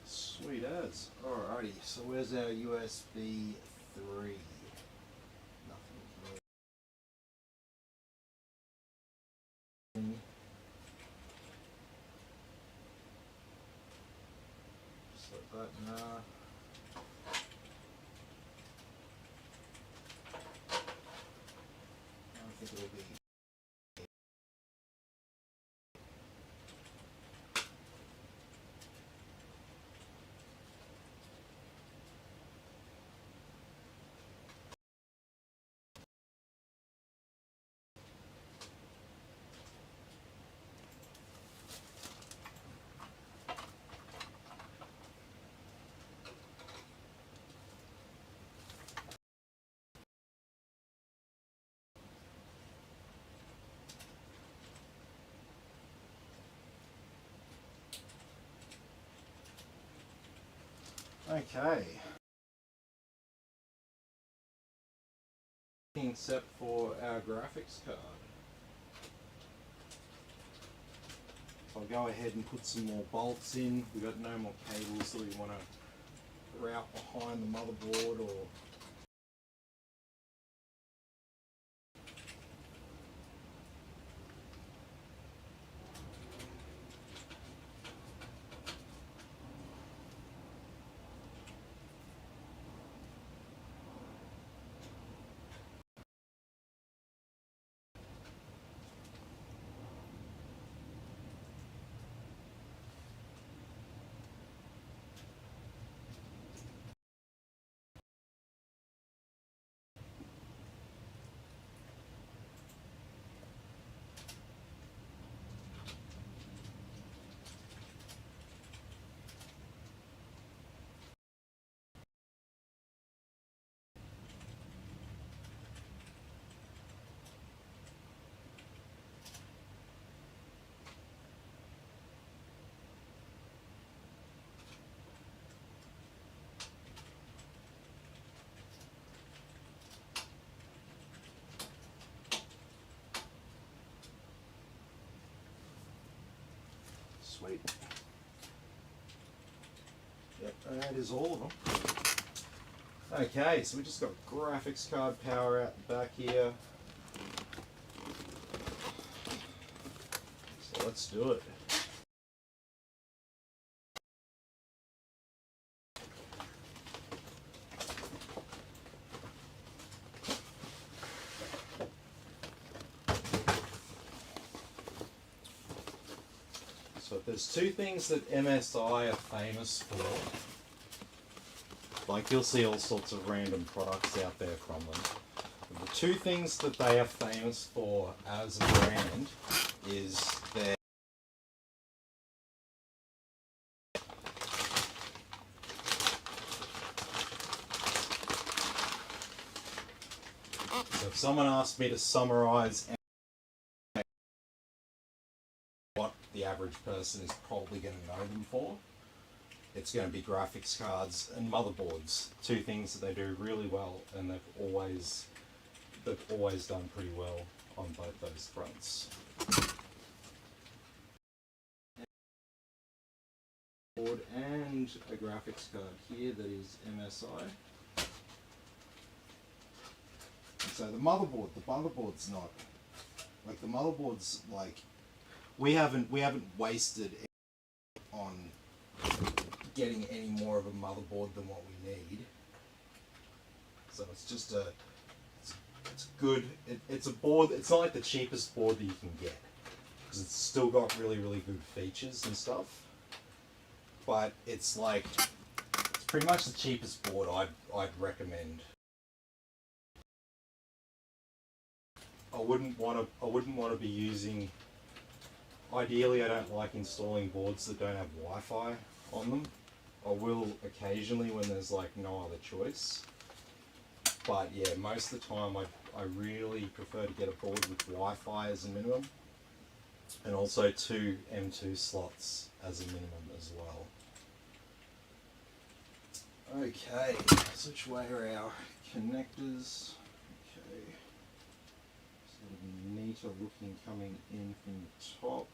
Sweet as. Alrighty, so where's our USB 3? Nothing. Just like that, nah. I don't think it'll be. Okay. Set for our graphics card. I'll go ahead and put some more bolts in. We've got no more cables that we want to route behind the motherboard or sweet. Yep, that is all of them. Okay, so we just got graphics card power out the back here. So let's do it. So there's two things that MSI are famous for. Like, you'll see all sorts of random products out there from them. The two things that they are famous for as a brand is their so if someone asked me to summarize what the average person is probably going to know them for, it's going to be graphics cards and motherboards. Two things that they do really well, and they've always done pretty well on both those fronts. Board and a graphics card here that is MSI. So the motherboard's not like the motherboard's like we haven't wasted on getting any more of a motherboard than what we need. So it's just it's good. It's a board. It's not like the cheapest board that you can get because it's still got really good features and stuff. But it's like it's pretty much the cheapest board I'd recommend. I wouldn't want to be using. Ideally, I don't like installing boards that don't have Wi-Fi on them. I will occasionally when there's like no other choice. But yeah, most of the time I really prefer to get a board with Wi-Fi as a minimum, and also two M2 slots as a minimum as well. Okay, switch away are our connectors. Okay, sort of neater looking coming in from the top.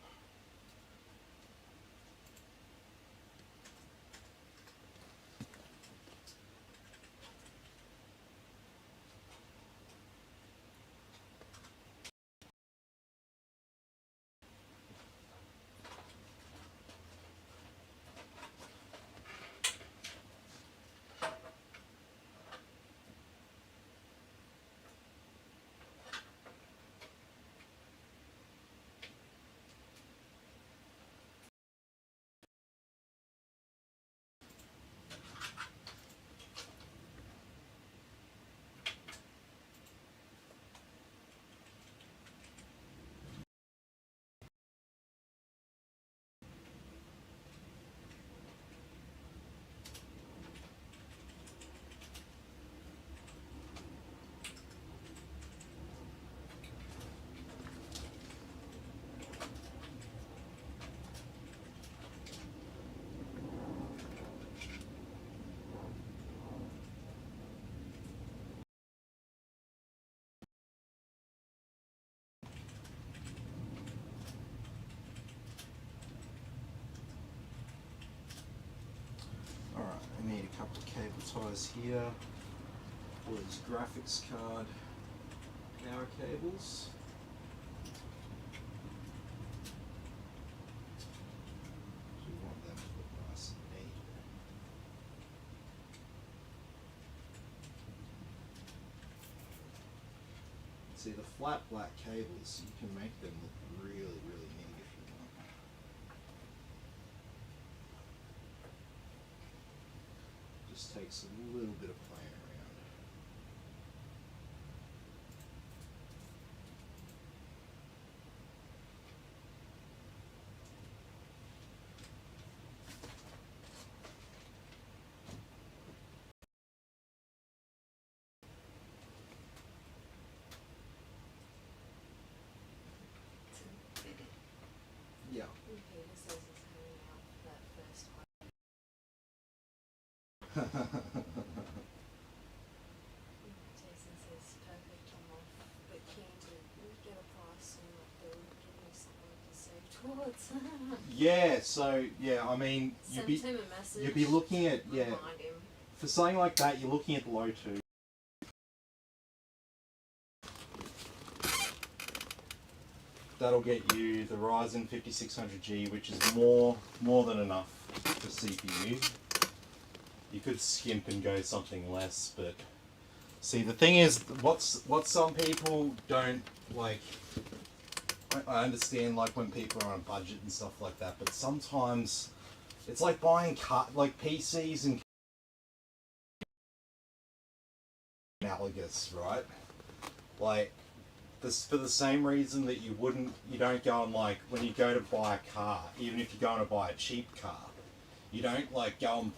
I need a couple of cable ties here for these graphics card power cables. So we want them to look nice and neat. See, the flat black cables, you can make them look really neat if you want. Just takes a little bit of playing around. Yeah. Peter says he's hanging out for that first one. Jason says perfect, I'm off, but keen to get a price and like they'll give me something to save towards. Yeah, so yeah, I mean Send him a message. you'd be looking at Remind him. for something like that you're looking at the low two. That'll get you the Ryzen 5600G, which is more than enough for CPU. You could skimp and go something less, but see the thing is, what some people don't like. I understand like when people are on a budget and stuff like that, but sometimes it's like buying like PCs and analogous, right? Like this for the same reason that you don't go and like when you go to buy a car, even if you're going to buy a cheap car, you don't like go and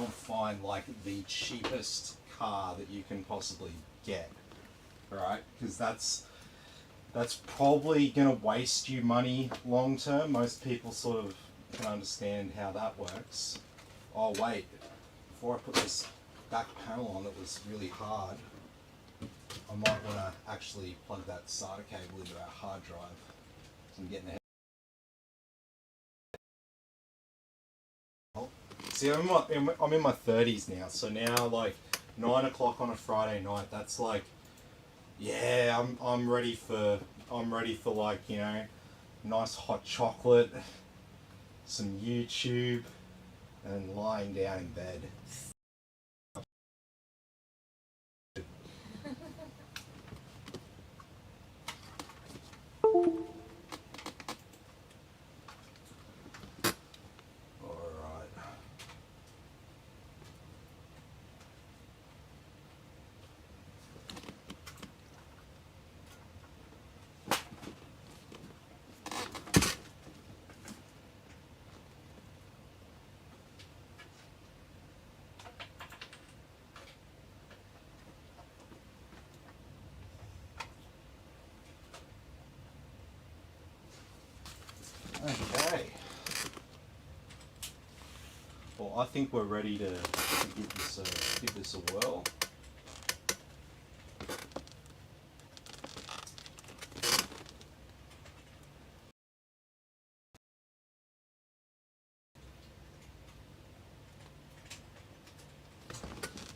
find like the cheapest car that you can possibly get, right? Because that's probably going to waste you money long term. Most people sort of can understand how that works. Oh wait, before I put this back panel on that was really hard, I might want to actually plug that SATA cable into our hard drive. So I'm getting ahead. See, I'm in my 30s now, so now like 9 o'clock on a Friday night, that's like, yeah, I'm ready for like, you know, nice hot chocolate, some YouTube, and lying down in bed. Alright. Okay. Well, I think we're ready to give this a whirl.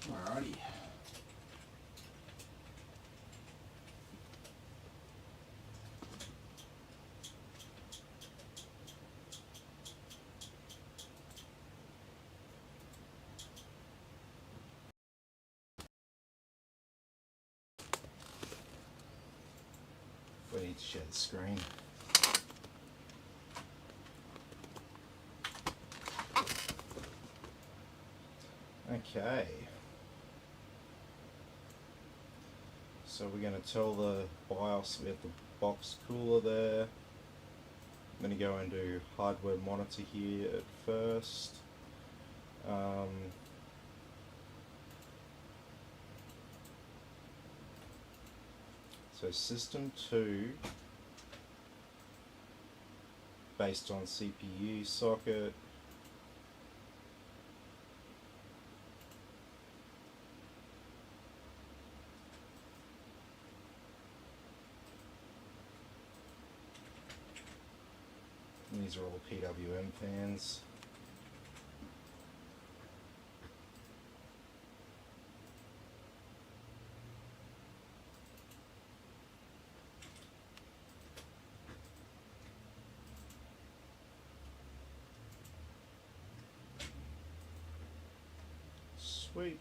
Alrighty. We need to share the screen. Okay. So we're going to tell the BIOS we have the box cooler there. I'm going to go and do hardware monitor here at first. So system 2 based on CPU socket. These are all PWM fans. Sweet.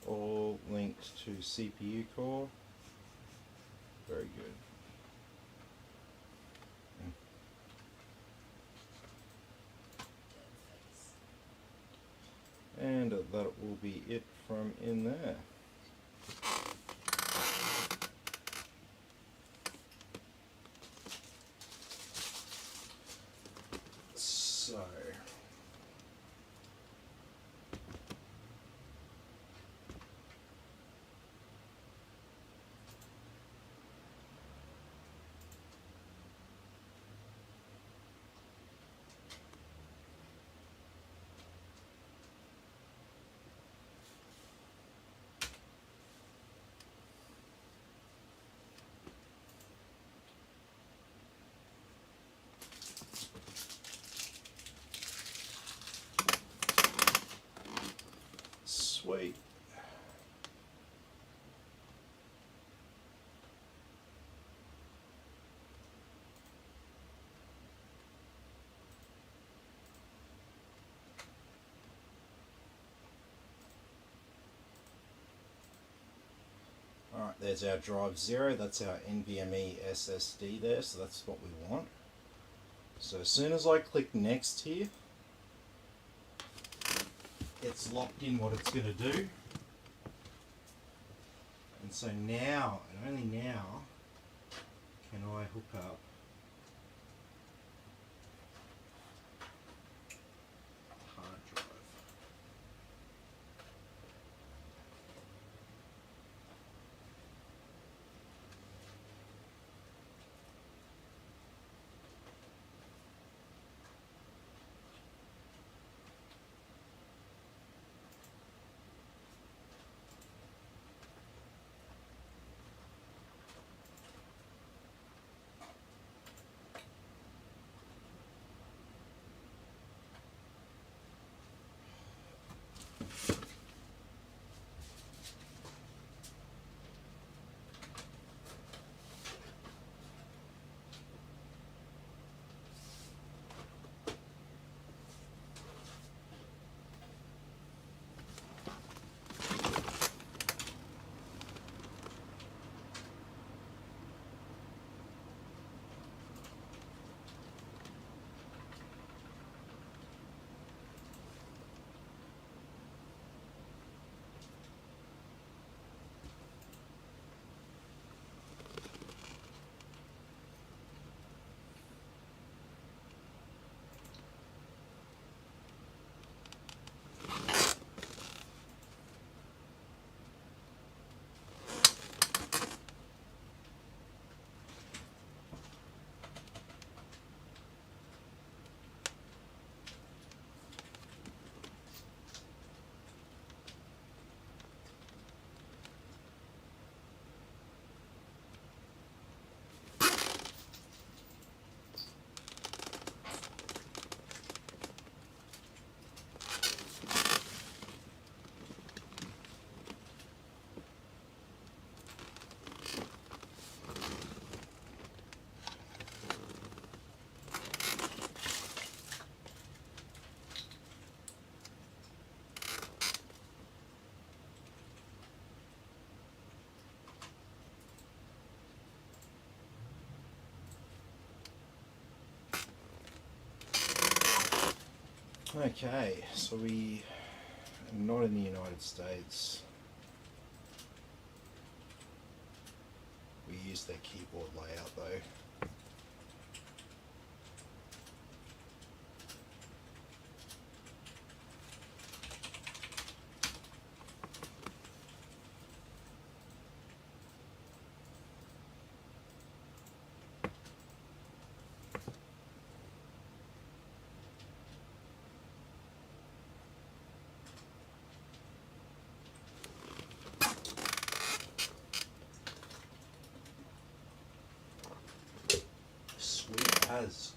All linked to CPU core. Very good. And that will be it from in there. So Alright, there's our drive 0, that's our NVMe SSD there, so that's what we want. So as soon as I click next here, it's locked in what it's going to do. And so now, and only now, can I hook up a hard drive. Okay, so we are not in the United States. We use their keyboard layout though. Sweet as.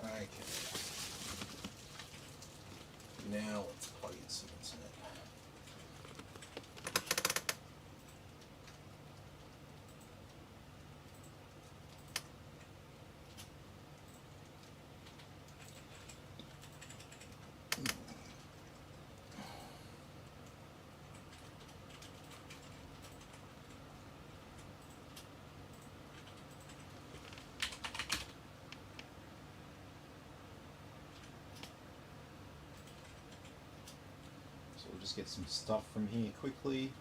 Okay. Now let's plug in some internet. So we'll just get some stuff from here quickly.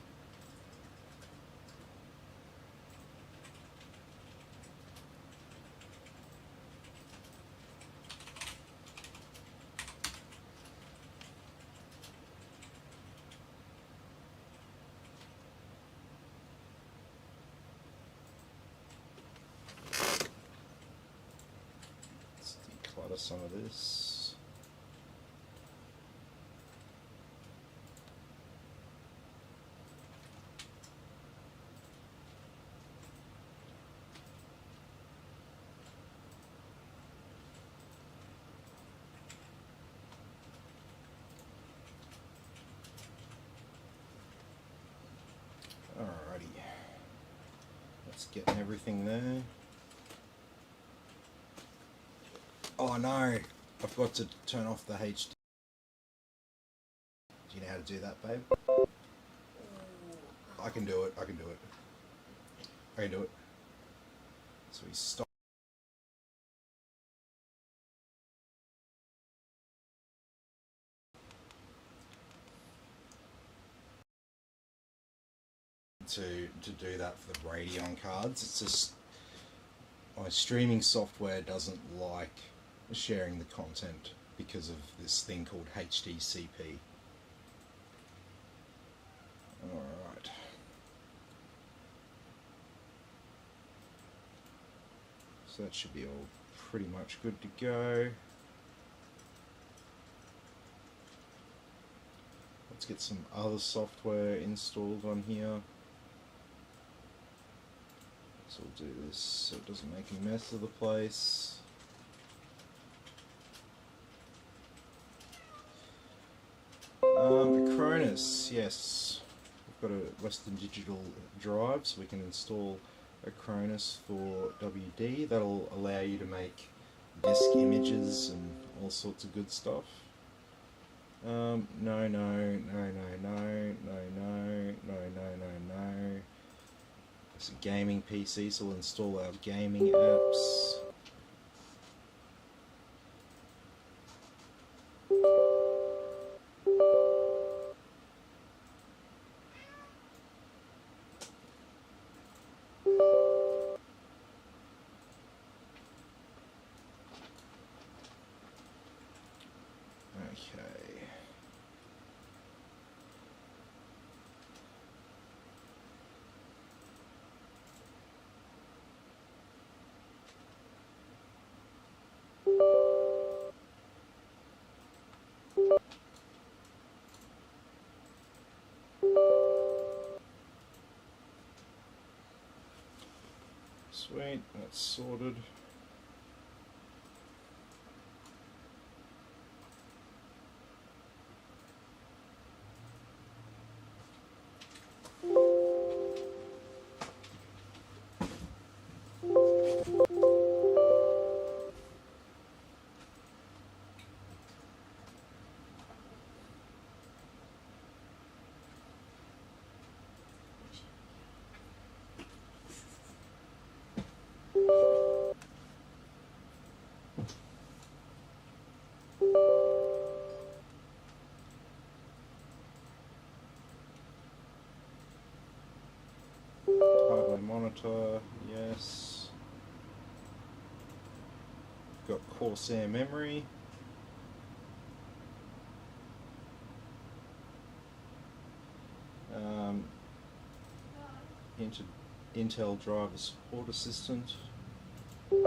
some of this. Alrighty, let's get everything there. Oh no, I forgot to turn off the HD. Do you know how to do that, babe? I can do it, I can do it. I can do it. So we stop. To do that for the Radeon cards. It's just my streaming software doesn't like sharing the content because of this thing called HDCP. Alright. So that should be all pretty much good to go. Let's get some other software installed on here. So we'll do this so it doesn't make a mess of the place. Acronis, yes. We've got a Western Digital drive, so we can install Acronis for WD. That'll allow you to make disk images and all sorts of good stuff. No. It's a gaming PC, so we'll install our gaming apps. Okay. Sweet, that's sorted. Hardware monitor, yes. Got Corsair memory. Intel driver support assistant. Make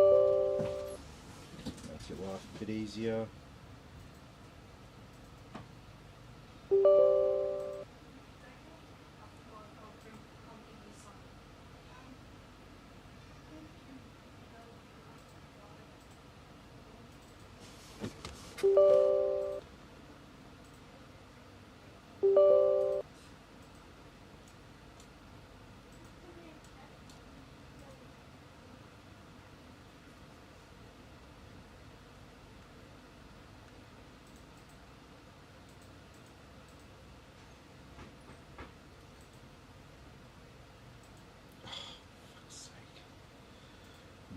your life a bit easier.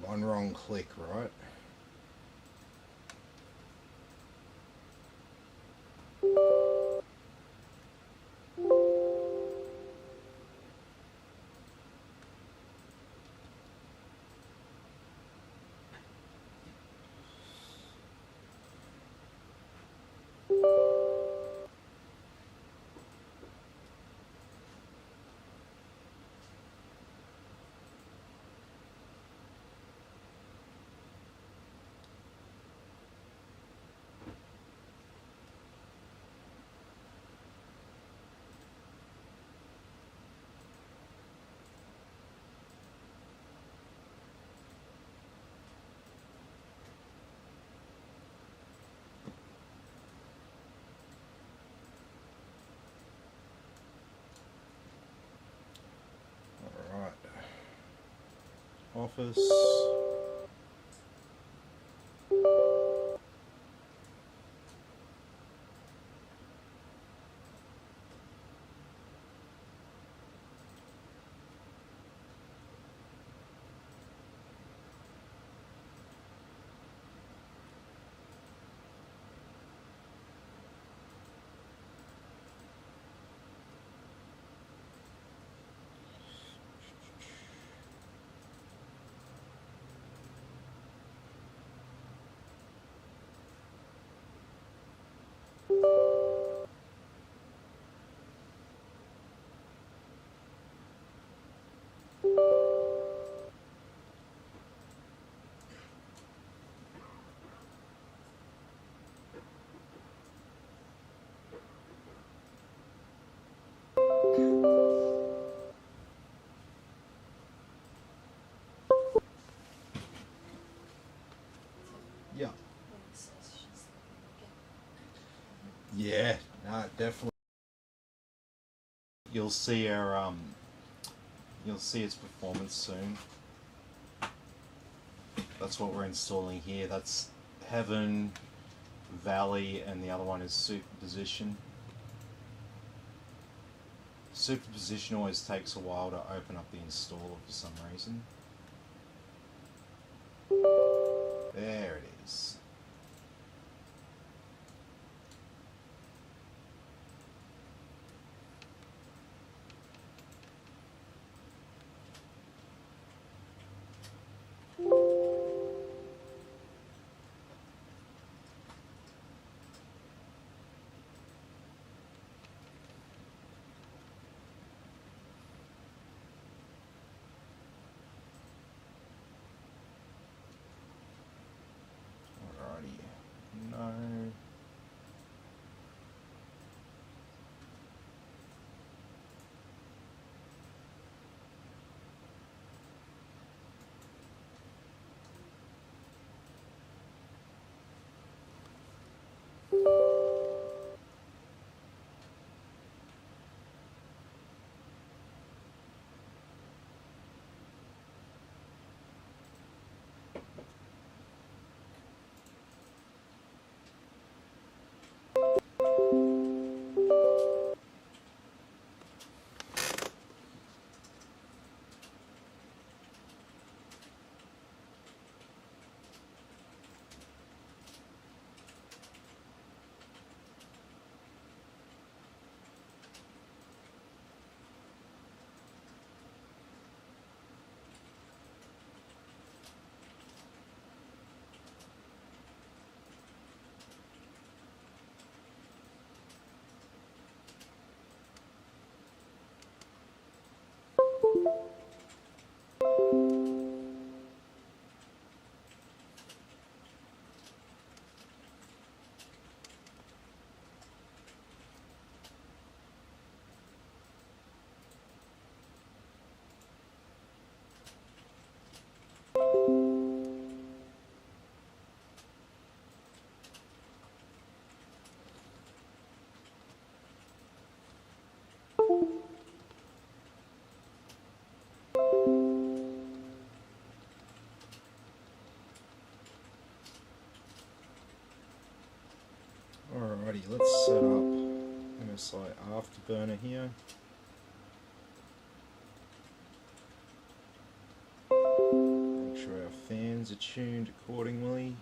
One wrong click, right? office. Yeah. When it says she's looking Yeah, no, definitely. You'll see our you'll see its performance soon. That's what we're installing here. That's Heaven, Valley, and the other one is Superposition. Superposition always takes a while to open up the installer for some reason. There it is. Alrighty. No. Alrighty, let's set up MSI Afterburner here. Make sure our fans are tuned accordingly.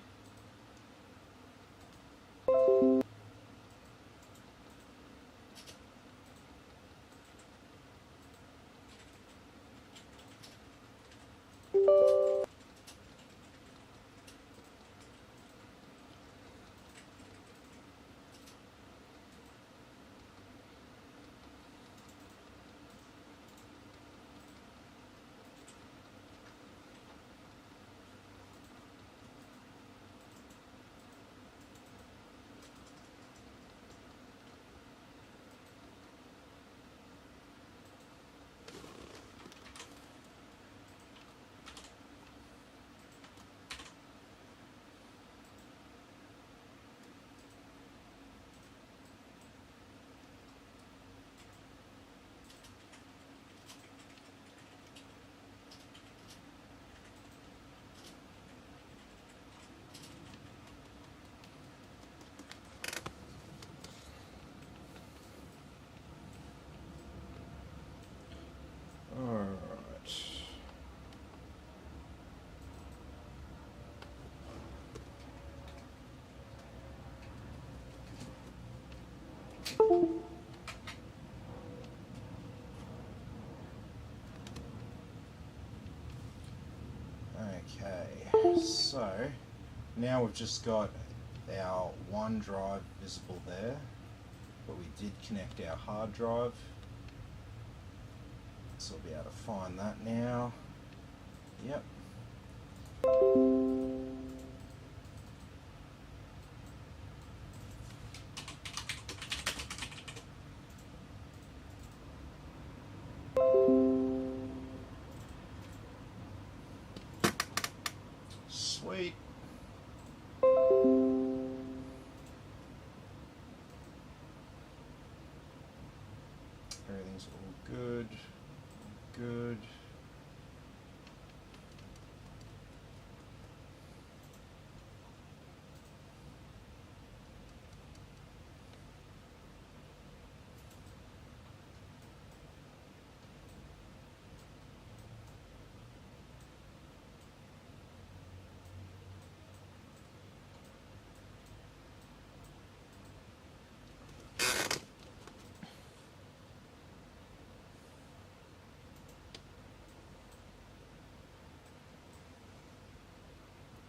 Okay, so now we've just got our OneDrive visible there, but we did connect our hard drive, so we'll be able to find that now. Yep. Sweet. Everything's all good. Good.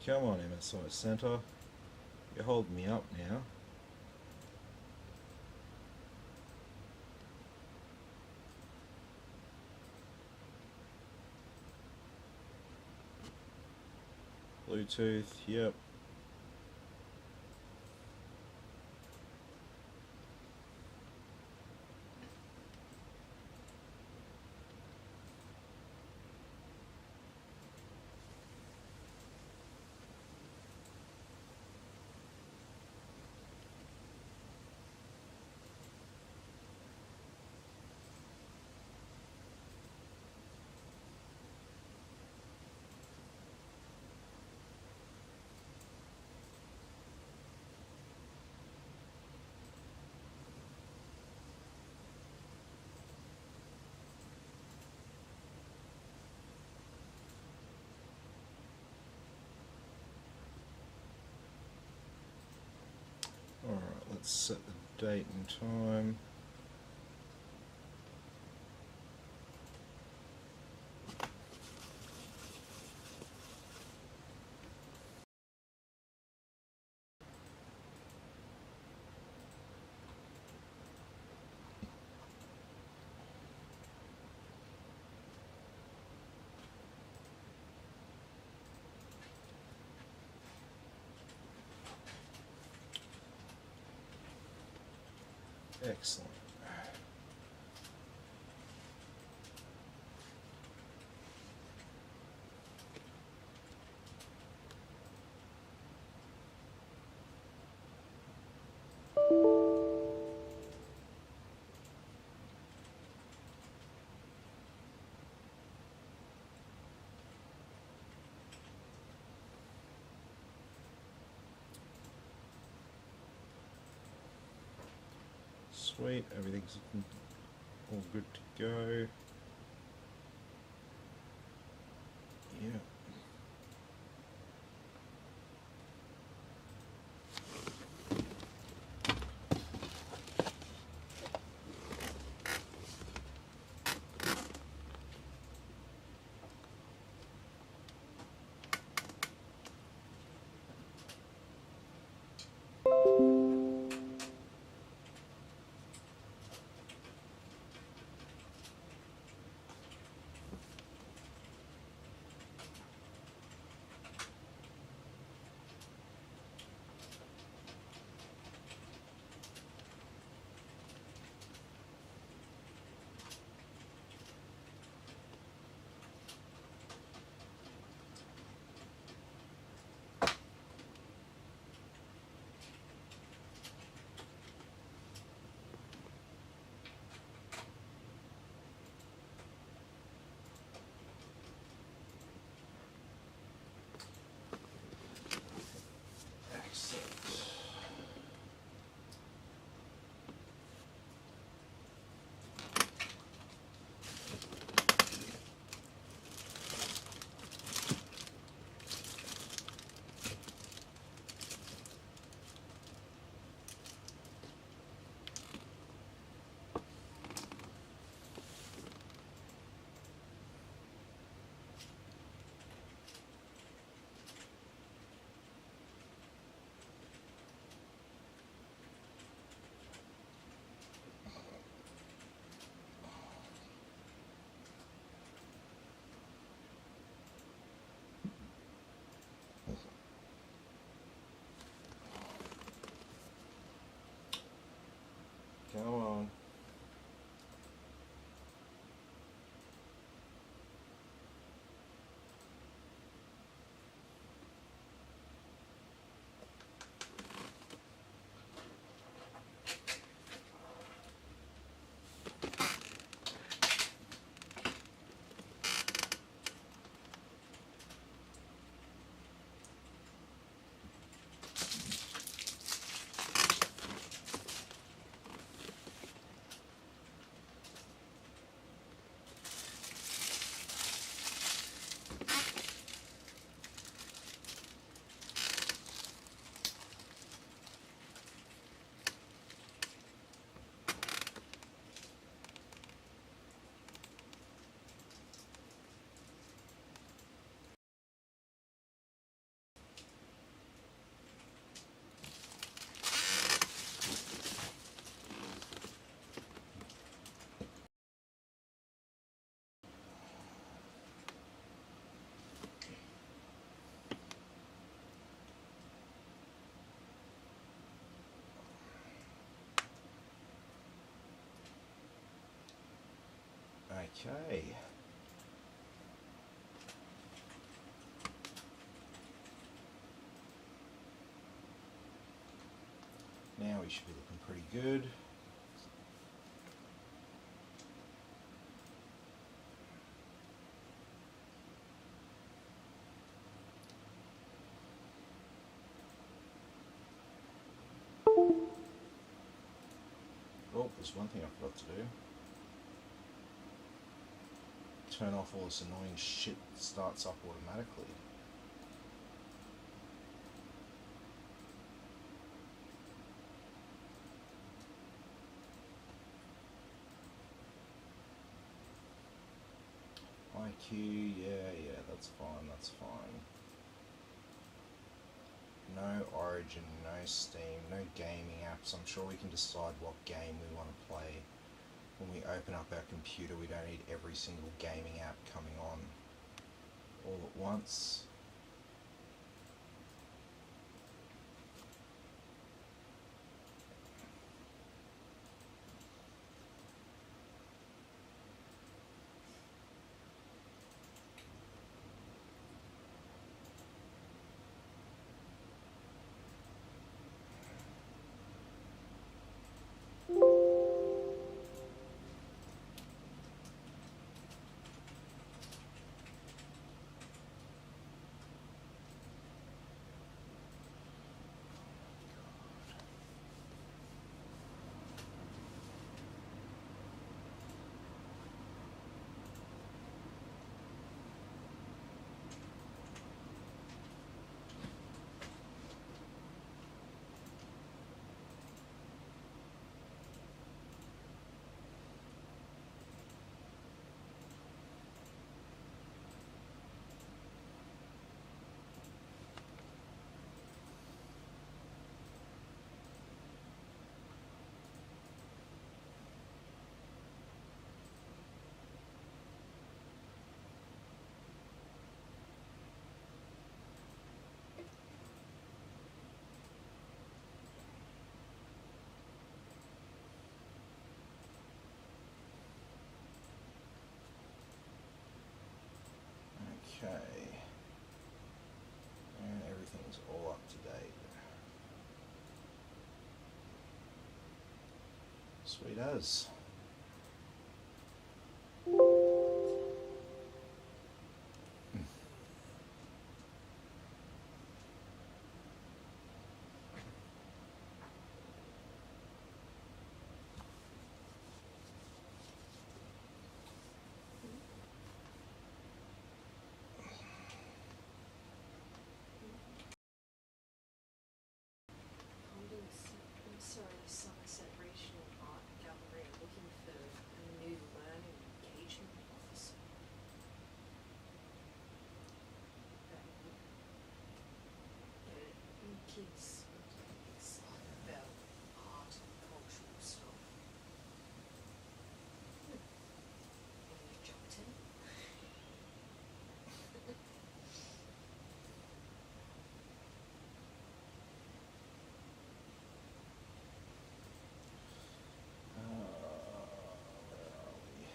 Come on, MSI Center. You're holding me up now. Bluetooth, yep. Alright, let's set the date and time. Excellent. Sweet, everything's all good to go. Yeah. Okay. Now we should be looking pretty good. Oh, there's one thing I forgot to do. Turn off all this annoying shit that starts up automatically. IQ, yeah, that's fine, that's fine. No Origin, no Steam, no gaming apps. I'm sure we can decide what game we want to play. When we open up our computer, we don't need every single gaming app coming on all at once. Okay. And everything's all up to date. Sweet as. I'm sorry, Somerset Regional Art Gallery are looking for a new learning engagement officer. Kids excited about art and cultural stuff. Any jumped in? Where are we?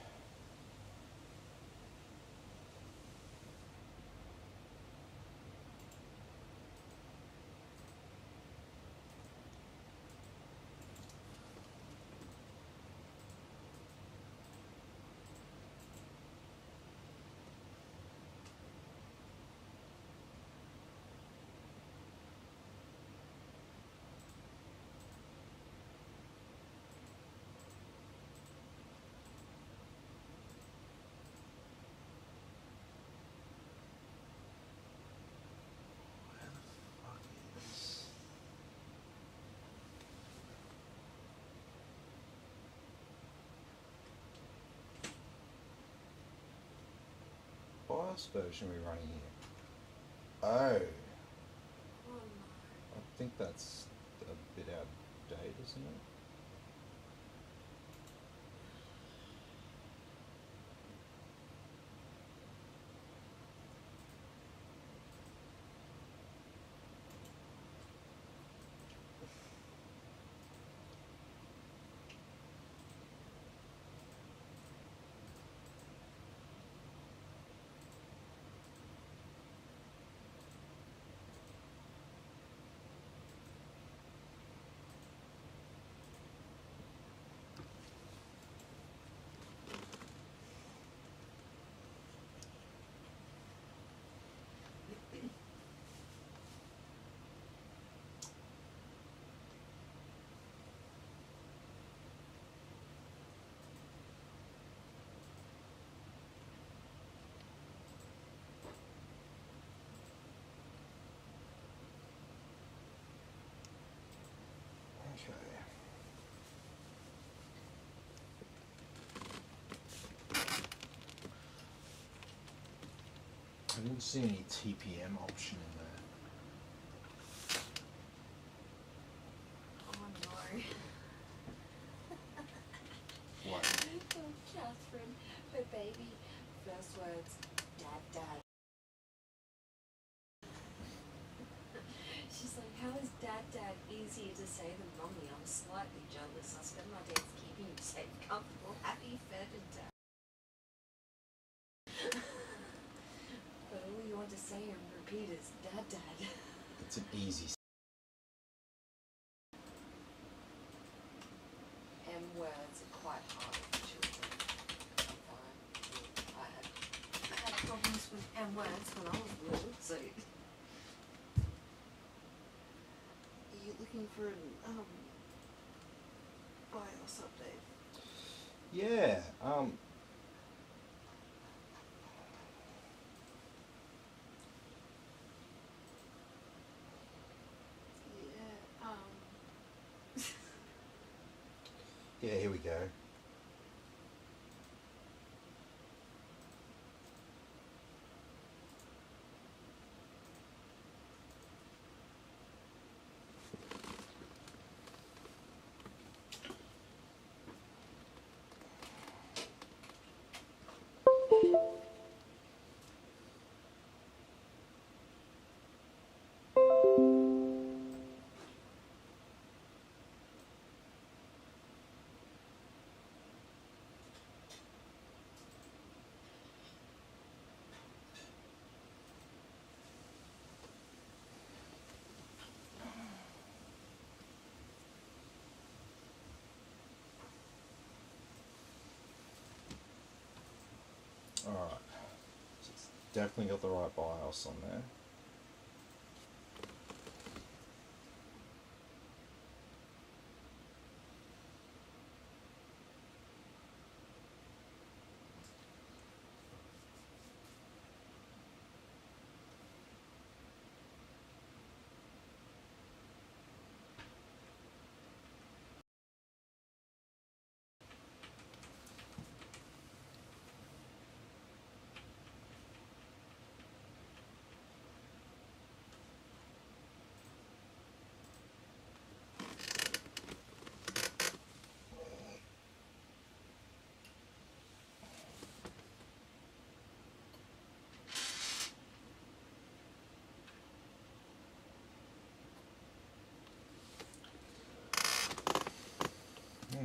Where the fuck is... BIOS version are we running here? Oh, Oh no. I think that's a bit out of date, isn't it? I didn't see any TPM option in there. Oh no. What? Oh, Catherine, her baby. First words, Dad, Dad. She's like, how is Dad, Dad easier to say than Mummy? I'm slightly jealous. I spend my days keeping you safe, comfortable, happy, fed, and Dad. But all you want to say and repeat is Dad, Dad. It's an easy. M words are quite hard for children. I had problems with M words when I was little, so. Are you looking for an BIOS update? Yeah. Yeah, here we go. Alright. So it's definitely got the right BIOS on there.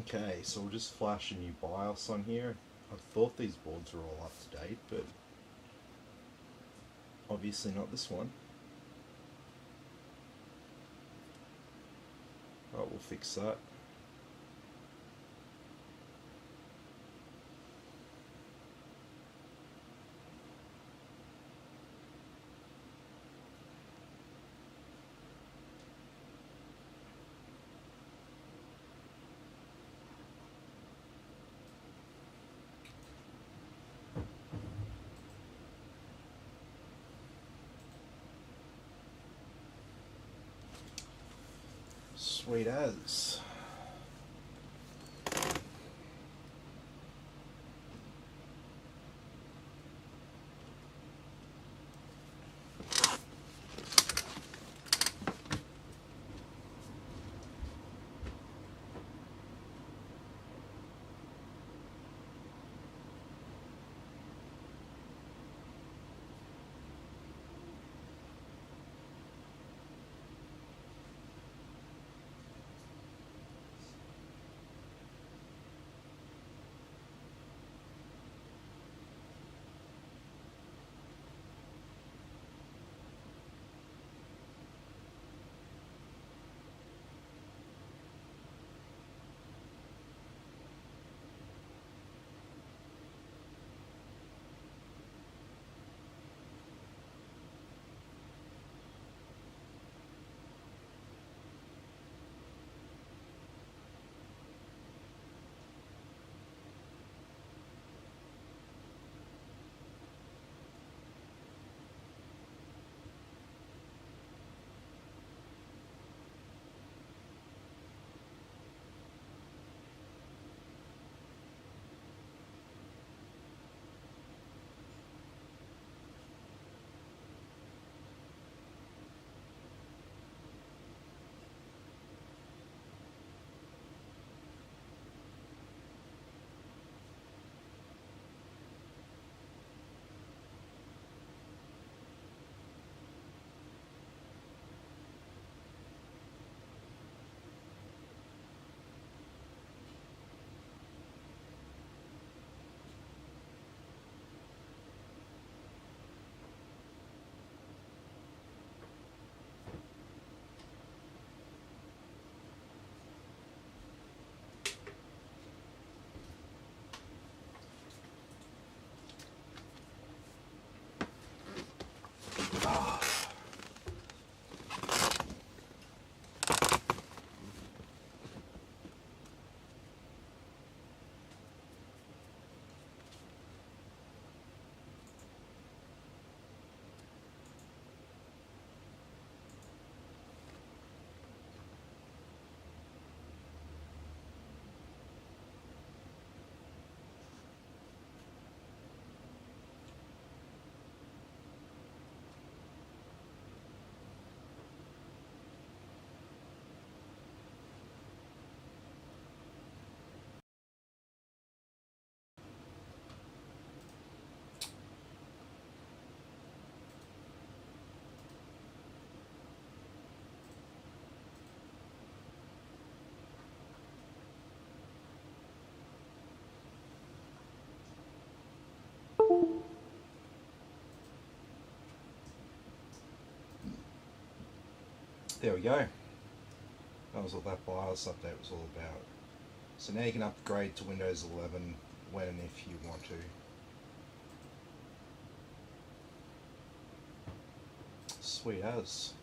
Okay, so we'll just flash a new BIOS on here. I thought these boards were all up to date, but obviously not this one. Right, we'll fix that. Sweet as. There we go. That was what that BIOS update was all about. So now you can upgrade to Windows 11 when and if you want to. Sweet as.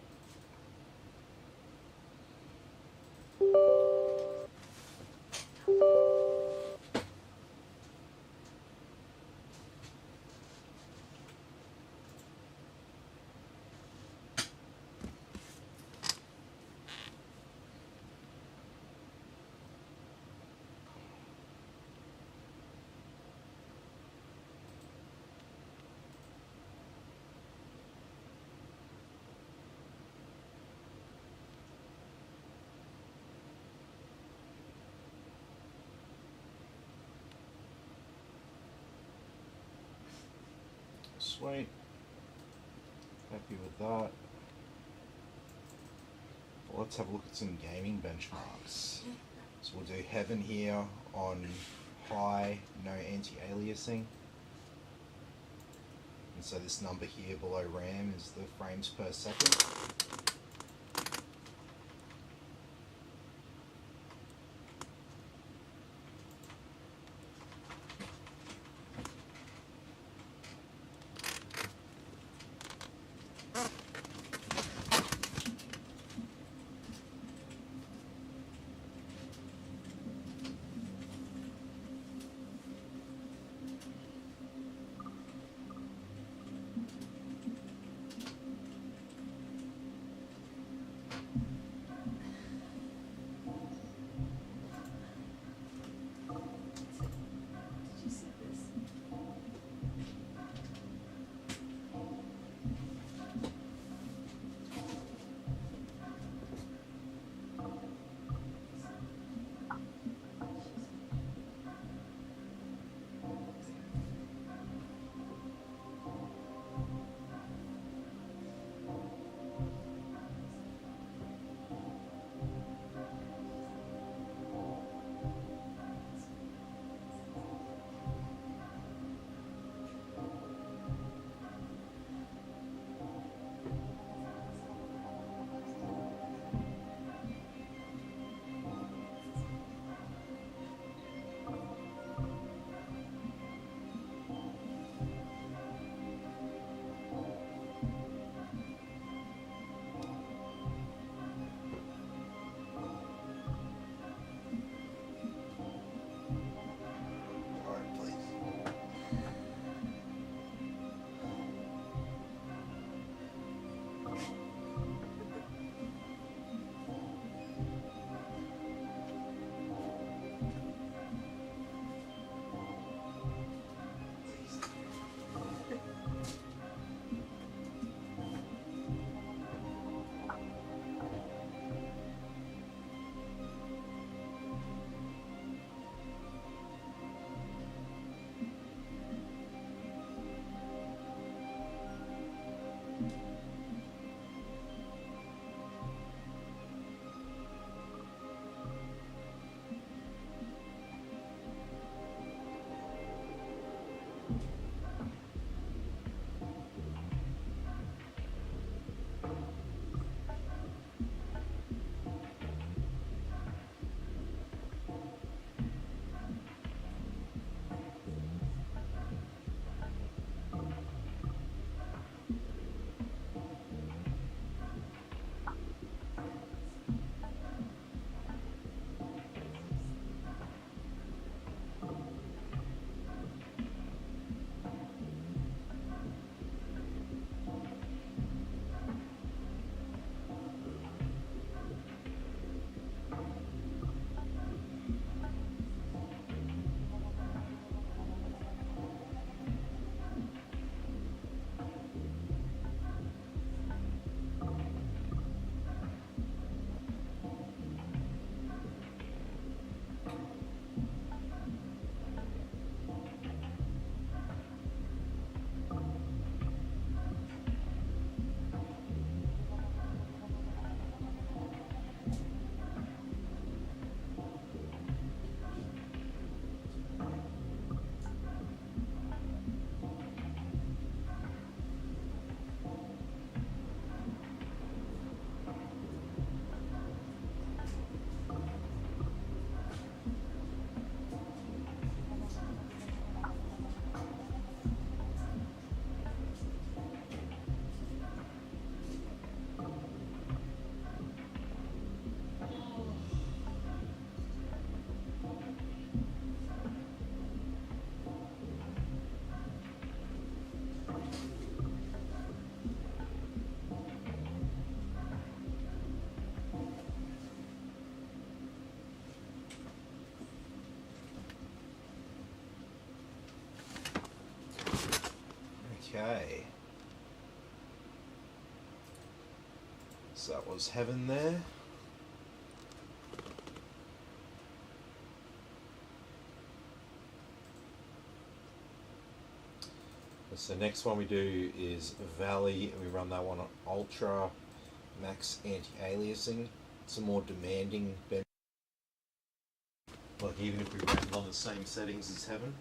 Sweet. Happy with that. Well, let's have a look at some gaming benchmarks. So we'll do Heaven here on high, no anti-aliasing. And so this number here below RAM is the frames per second. Okay. So that was heaven there. So next one we do is Valley, and we run that one on Ultra, Max Anti-Aliasing. It's a more demanding bench. Like even if we ran it on the same settings as Heaven.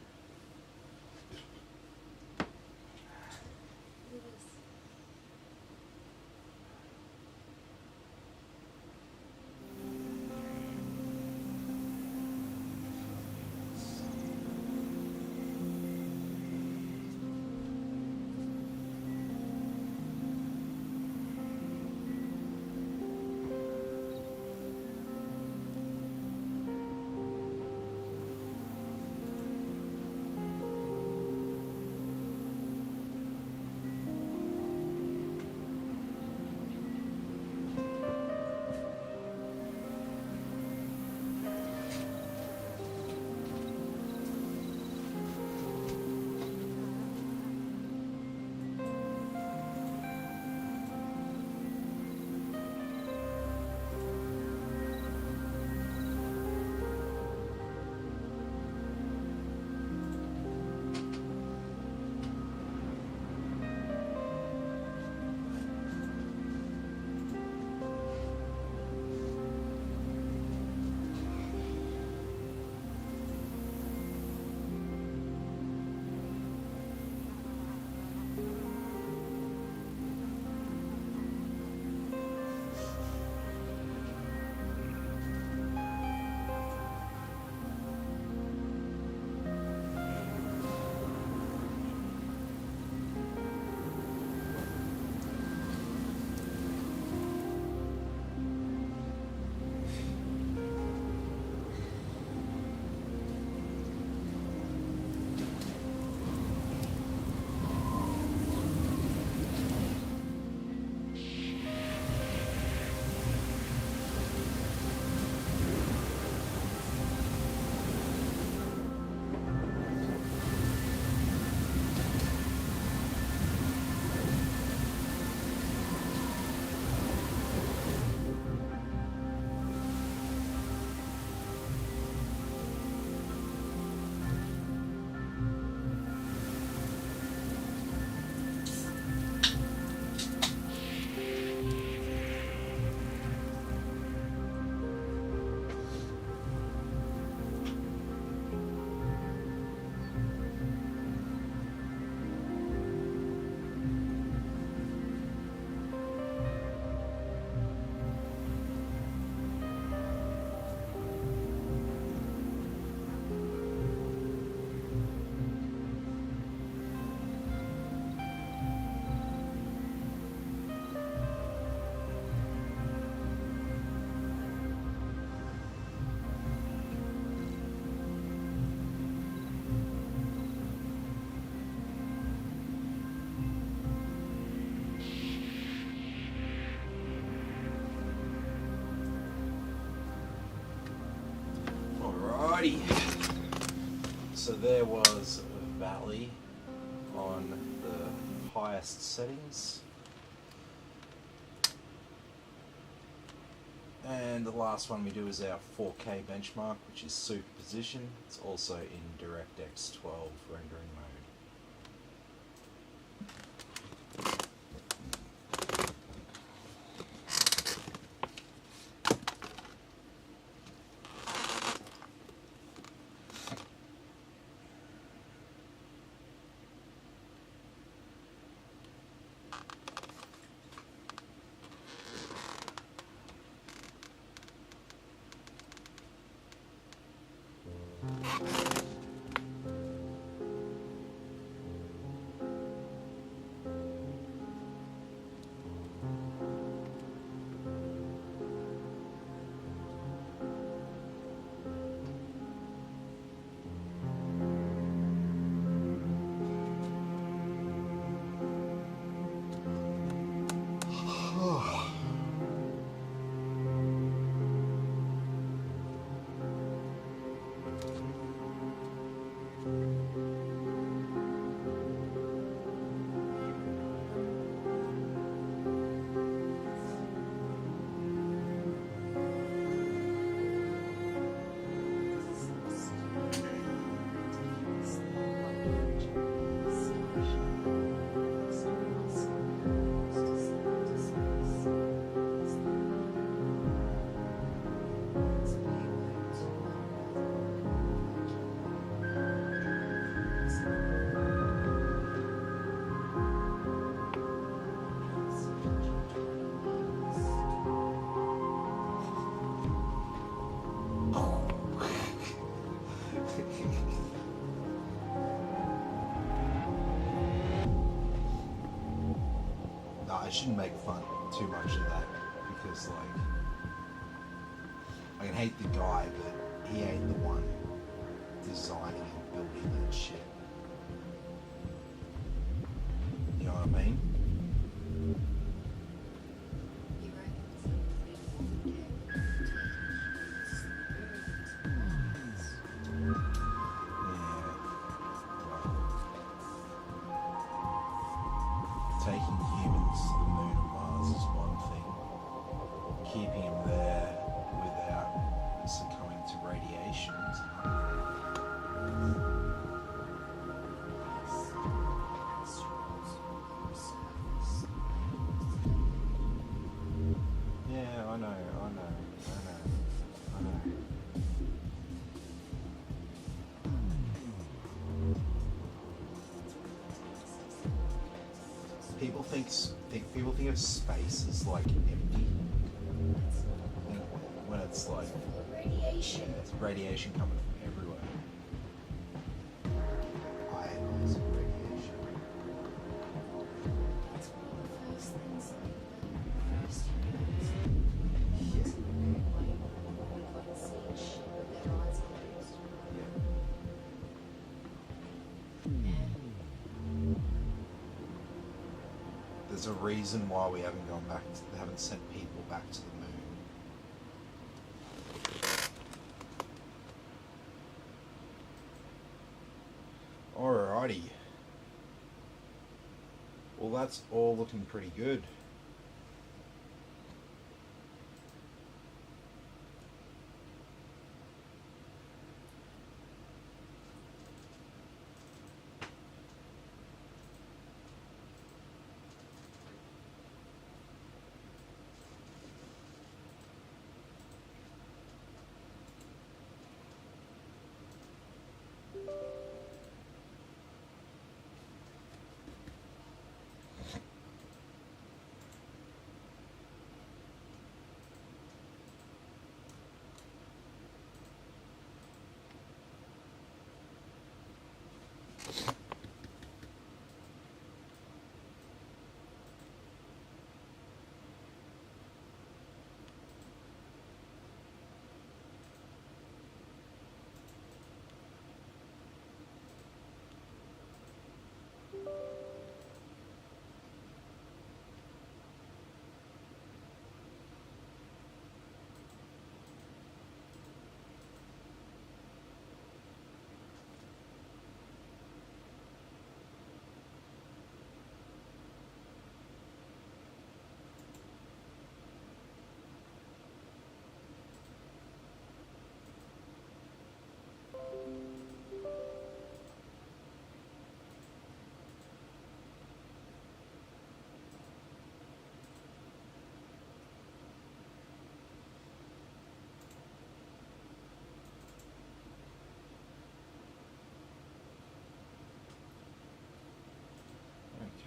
Alrighty. So there was Valley on the highest settings. And the last one we do is our 4K benchmark, which is superposition. It's also in DirectX 12 rendering mode. No, I shouldn't make fun too much of that because, like, I can hate the guy, but he ain't the one designing and building that shit. You know what I mean? You reckon something's been more than Yeah. Well, taking humans to the moon and Mars is one thing. Keeping them there without succumbing to radiation is another. Yeah, I know. People think of space as like empty, when it's like radiation. it's radiation coming from everywhere. Ionizing radiation. That's one of the first things like first humans. Yeah. We couldn't see shit with their eyes closed. Yeah. There's a reason why we haven't haven't sent people back to the moon. Alrighty. Well, that's all looking pretty good.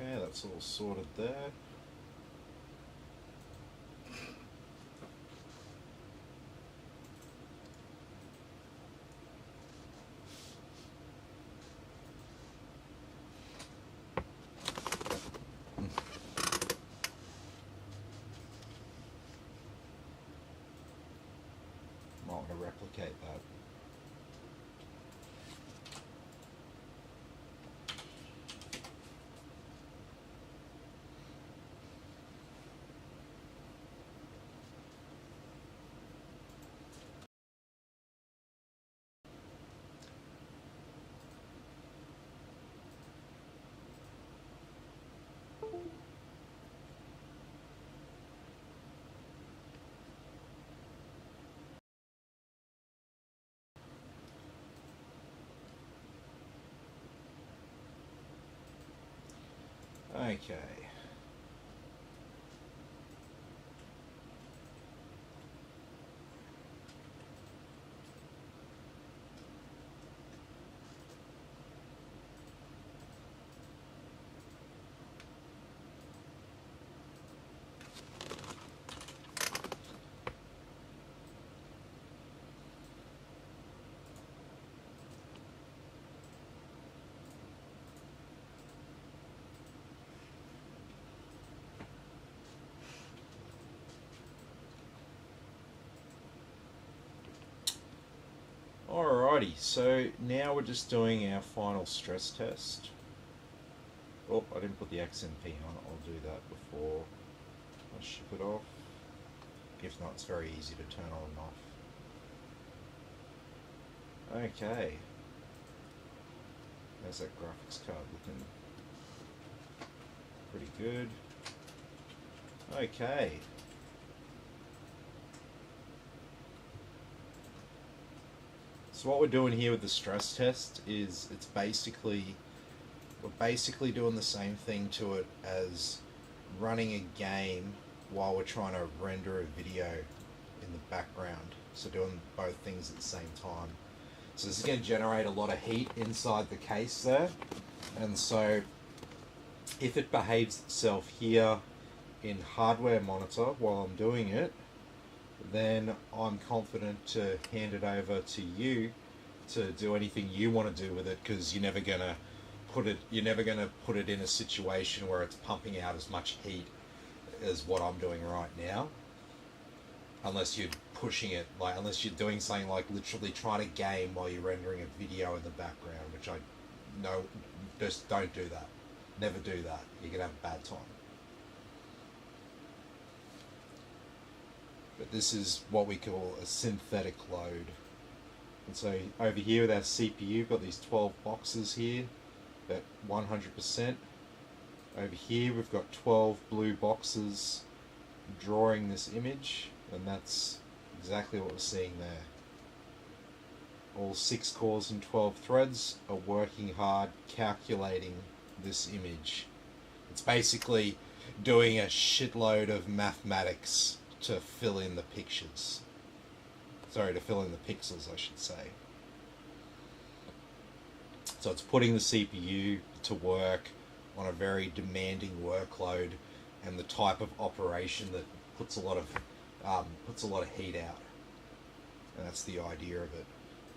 Okay, that's all sorted there. Might want to replicate that. Okay. Alrighty, so now we're just doing our final stress test. Oh, I didn't put the XMP on. I'll do that before I ship it off. If not, it's very easy to turn on and off. Okay. There's that graphics card looking pretty good. Okay. So what we're doing here with the stress test is we're basically doing the same thing to it as running a game while we're trying to render a video in the background. So doing both things at the same time. So this is going to generate a lot of heat inside the case there. And so if it behaves itself here in hardware monitor while I'm doing it, then I'm confident to hand it over to you to do anything you want to do with it, because you're never gonna put it in a situation where it's pumping out as much heat as what I'm doing right now, unless you're pushing it, like unless you're doing something like literally trying to game while you're rendering a video in the background, which I know, just don't do that. Never do that. You're gonna have a bad time. But this is what we call a synthetic load. And so over here with our CPU, we've got these 12 boxes here at 100%. Over here we've got 12 blue boxes drawing this image, and that's exactly what we're seeing there. All 6 cores and 12 threads are working hard calculating this image. It's basically doing a shitload of mathematics to fill in the pictures. Sorry, to fill in the pixels, I should say. So it's putting the CPU to work on a very demanding workload and the type of operation that puts a lot of heat out. And that's the idea of it.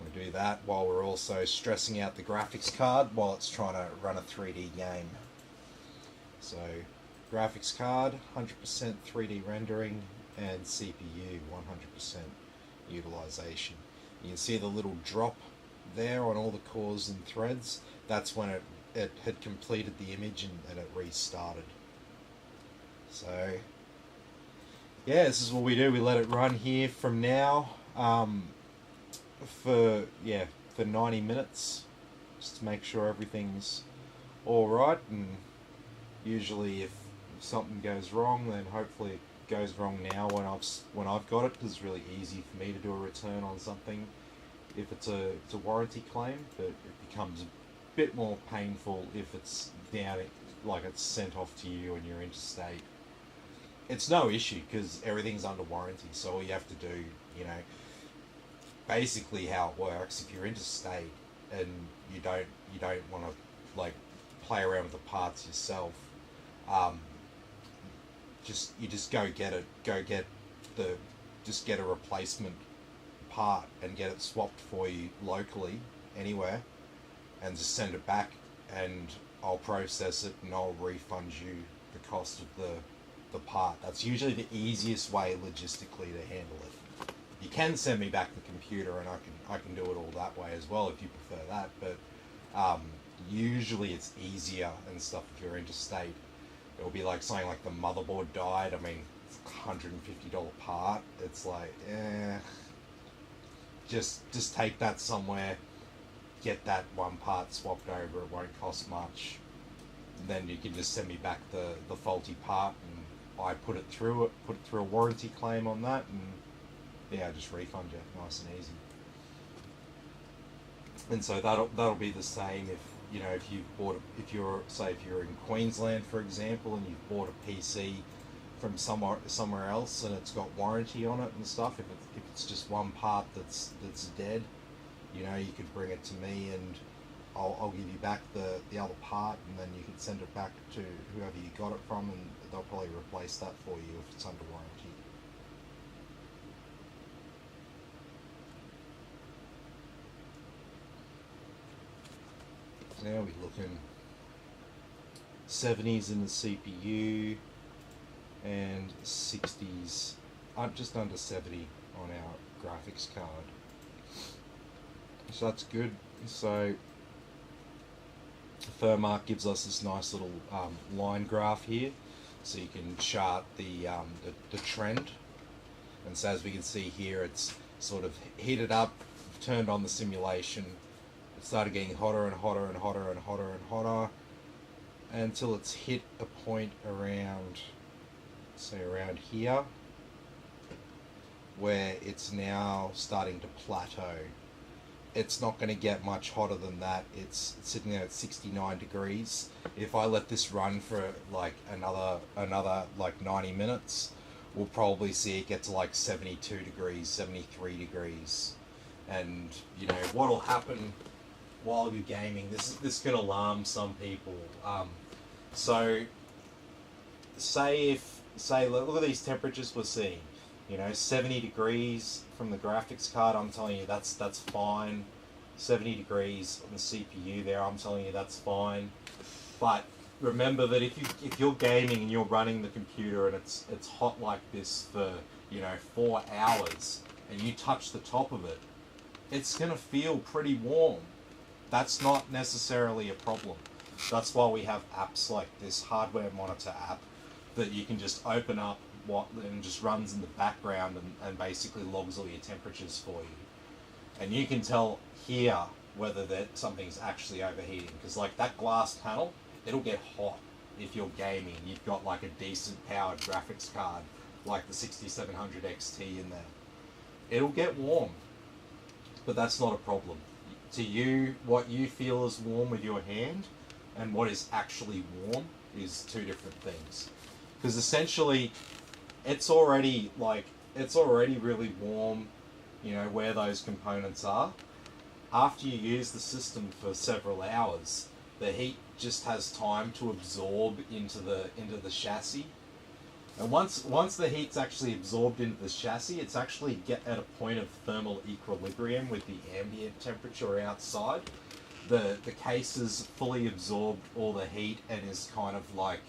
We do that while we're also stressing out the graphics card while it's trying to run a 3D game. So graphics card, 100% 3D rendering, and CPU, 100% utilization. You can see the little drop there on all the cores and threads. That's when it had completed the image and it restarted. So yeah, this is what we do. We let it run here from now for 90 minutes, just to make sure everything's all right. And usually if something goes wrong, then hopefully it goes wrong now when I've got it, because it's really easy for me to do a return on something if it's a warranty claim, but it becomes a bit more painful if it's down, like it's sent off to you and you're interstate. It's no issue because everything's under warranty, so all you have to do, basically how it works, if you're interstate and you don't want to like play around with the parts yourself, just go get a replacement part and get it swapped for you locally anywhere, and just send it back, and I'll process it and I'll refund you the cost of the part. That's usually the easiest way logistically to handle it. You can send me back the computer and I can do it all that way as well if you prefer that, but usually it's easier and stuff if you're interstate. It'll be like something like the motherboard died. I mean, it's a $150 part. It's like, just take that somewhere, get that one part swapped over. It won't cost much. Then you can just send me back the faulty part, and I put it through a warranty claim on that, and I just refund you, nice and easy. And so that'll be the same if you're in Queensland, for example, and you've bought a PC from somewhere else and it's got warranty on it and stuff. If it's just one part that's dead, you could bring it to me and I'll give you back the other part, and then you can send it back to whoever you got it from, and they'll probably replace that for you if it's under warranty. Now we're looking 70s in the CPU and 60s, just under 70 on our graphics card. So that's good. So Furmark gives us this nice little line graph here, so you can chart the trend. And so as we can see here, it's sort of heated up, turned on the simulation. It started getting hotter and hotter and hotter and hotter and hotter until it's hit a point around, say around here, where it's now starting to plateau. It's not going to get much hotter than that. It's sitting there at 69 degrees. If I let this run for like another like 90 minutes, we'll probably see it get to like 72 degrees, 73 degrees. And you know what'll happen while you're gaming, this can alarm some people. So say look at these temperatures we're seeing. You know, 70 degrees from the graphics card, I'm telling you that's fine. 70 degrees on the CPU there, I'm telling you that's fine. But remember that if you're gaming and you're running the computer and it's hot like this for, you know, 4 hours and you touch the top of it, it's gonna feel pretty warm. That's not necessarily a problem. That's why we have apps like this hardware monitor app that you can just open up and just runs in the background and basically logs all your temperatures for you. And you can tell here whether that something's actually overheating, because like that glass panel, it'll get hot if you're gaming. You've got like a decent powered graphics card like the 6700 XT in there. It'll get warm, but that's not a problem. To you, what you feel is warm with your hand and what is actually warm is two different things. Because essentially, it's already really warm, you know, where those components are. After you use the system for several hours, the heat just has time to absorb into the chassis. And once the heat's actually absorbed into the chassis, it's actually get at a point of thermal equilibrium with the ambient temperature outside. The case has fully absorbed all the heat and is kind of like,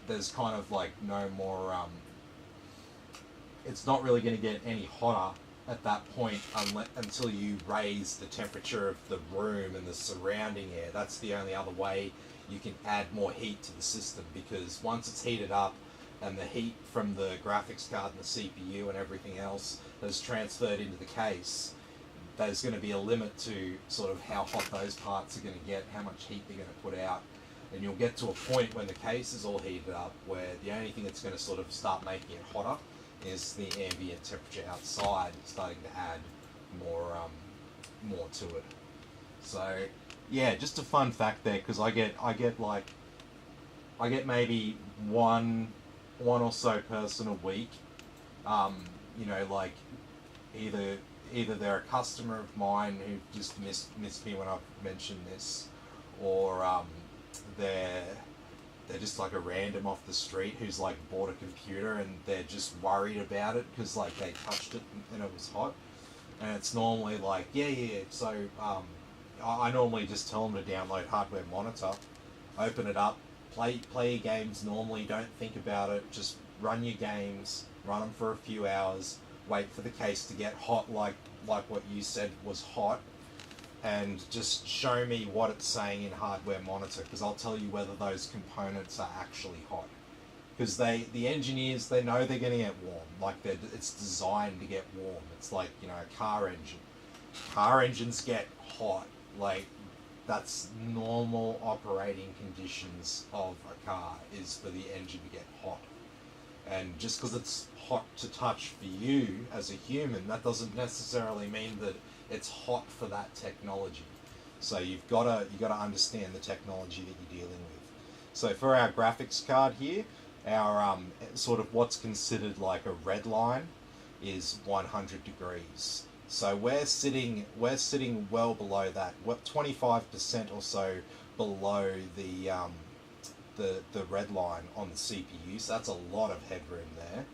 there's kind of like no more, it's not really going to get any hotter at that point until you raise the temperature of the room and the surrounding air. That's the only other way you can add more heat to the system, because once it's heated up and the heat from the graphics card and the CPU and everything else has transferred into the case, there's going to be a limit to sort of how hot those parts are going to get, how much heat they're going to put out. And you'll get to a point when the case is all heated up where the only thing that's going to sort of start making it hotter is the ambient temperature outside starting to add more to it. So yeah, just a fun fact there, because I get maybe one or so person a week, you know, like either they're a customer of mine who just missed me when I mentioned this, or they're just like a random off the street who's like bought a computer and they're just worried about it because like they touched it and it was hot. And it's normally like, yeah. So I normally just tell them to download Hardware Monitor, open it up, play your games normally, don't think about it, just run your games, run them for a few hours, wait for the case to get hot like what you said was hot, and just show me what it's saying in Hardware Monitor, because I'll tell you whether those components are actually hot. Because the engineers, they know they're going to get warm. Like it's designed to get warm. It's like, you know, a car engine. Car engines get hot. Like, that's normal operating conditions of a car, is for the engine to get hot. And just because it's hot to touch for you as a human, that doesn't necessarily mean that it's hot for that technology. So you've got to understand the technology that you're dealing with. So for our graphics card here, our sort of what's considered like a red line is 100 degrees. So we're sitting well below that. What, 25% or so below the red line on the CPU. So that's a lot of headroom there.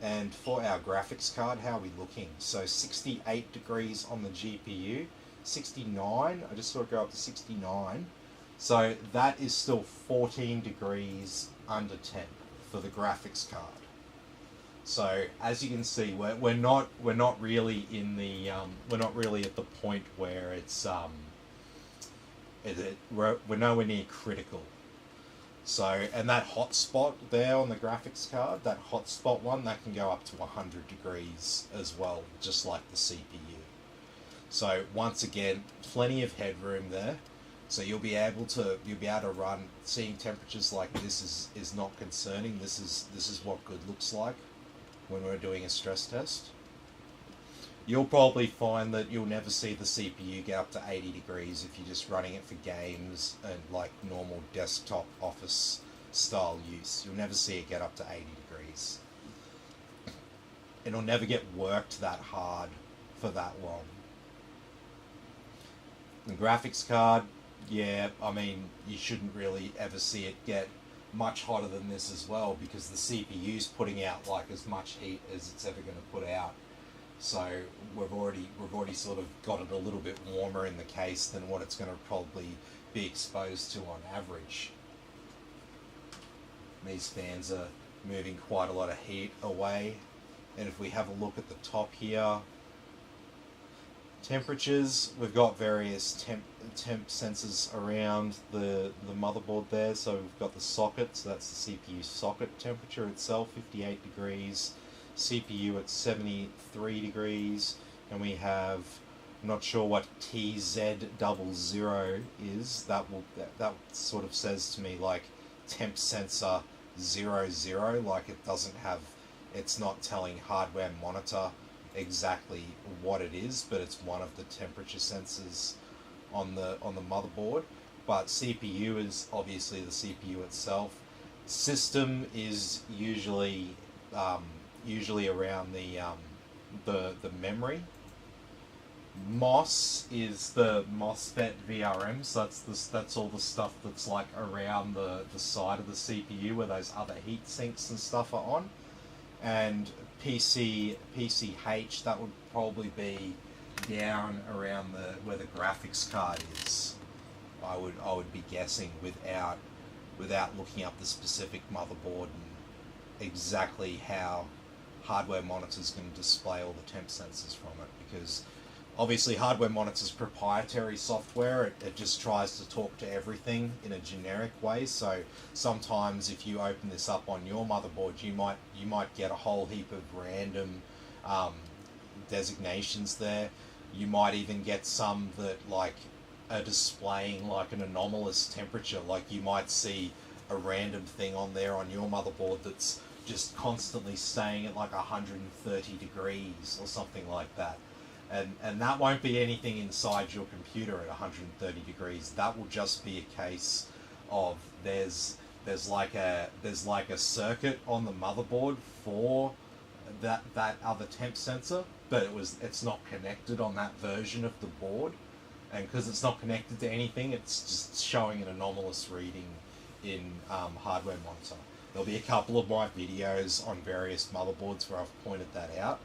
And for our graphics card, how are we looking? So 68 degrees on the GPU, 69, I just saw it go up to 69. So that is still 14 degrees under temp for the graphics card. So as you can see, we're not really in the we're not really at the point where it's we're nowhere near critical. So, and that hotspot there on the graphics card, that hotspot one, that can go up to 100 degrees as well, just like the CPU. So once again, plenty of headroom there. So you'll be able to run. Seeing temperatures like this is not concerning. This is what good looks like when we're doing a stress test. You'll probably find that you'll never see the CPU get up to 80 degrees if you're just running it for games and like normal desktop office style use. You'll never see it get up to 80 degrees. It'll never get worked that hard for that long. The graphics card, yeah, I mean, you shouldn't really ever see it get much hotter than this as well, because the CPU's putting out like as much heat as it's ever going to put out. So we've already sort of got it a little bit warmer in the case than what it's going to probably be exposed to on average. These fans are moving quite a lot of heat away. And if we have a look at the top here, temperatures, we've got various temp sensors around the motherboard there. So we've got the socket, so that's the CPU socket temperature itself, 58 degrees. CPU at 73 degrees, and we have, I'm not sure what TZ00 is. That sort of says to me like temp sensor 00, like it doesn't have, it's not telling hardware monitor exactly what it is, but it's one of the temperature sensors on the motherboard. But CPU is obviously the CPU itself. System is usually around the memory. MOS is the MOSFET VRM, so that's all the stuff that's like around the side of the CPU where those other heat sinks and stuff are on. And PCH, that would probably be down around where the graphics card is. I would be guessing without looking up the specific motherboard and exactly how hardware monitors can display all the temp sensors from it, because obviously hardware monitors proprietary software. It just tries to talk to everything in a generic way. So sometimes if you open this up on your motherboard, you might get a whole heap of random designations there. You might even get some that like are displaying like an anomalous temperature. Like you might see a random thing on there on your motherboard that's just constantly staying at like 130 degrees or something like that. And that won't be anything inside your computer at 130 degrees. That will just be a case of there's like a circuit on the motherboard for that other temp sensor, but it's not connected on that version of the board, and because it's not connected to anything, it's just showing an anomalous reading in hardware monitor. There'll be a couple of my videos on various motherboards where I've pointed that out.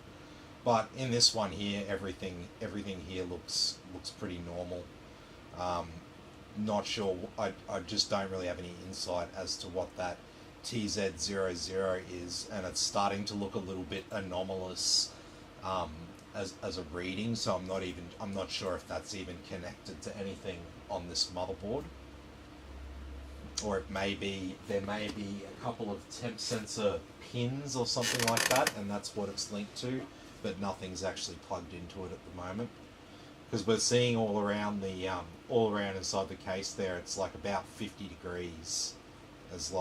But in this one here, everything here looks pretty normal. Not sure. I just don't really have any insight as to what that TZ00 is, and it's starting to look a little bit anomalous as a reading. So I'm not sure if that's even connected to anything on this motherboard, or there may be a couple of temp sensor pins or something like that, and that's what it's linked to. But nothing's actually plugged into it at the moment, because we're seeing all around inside the case there, it's like about 50 degrees as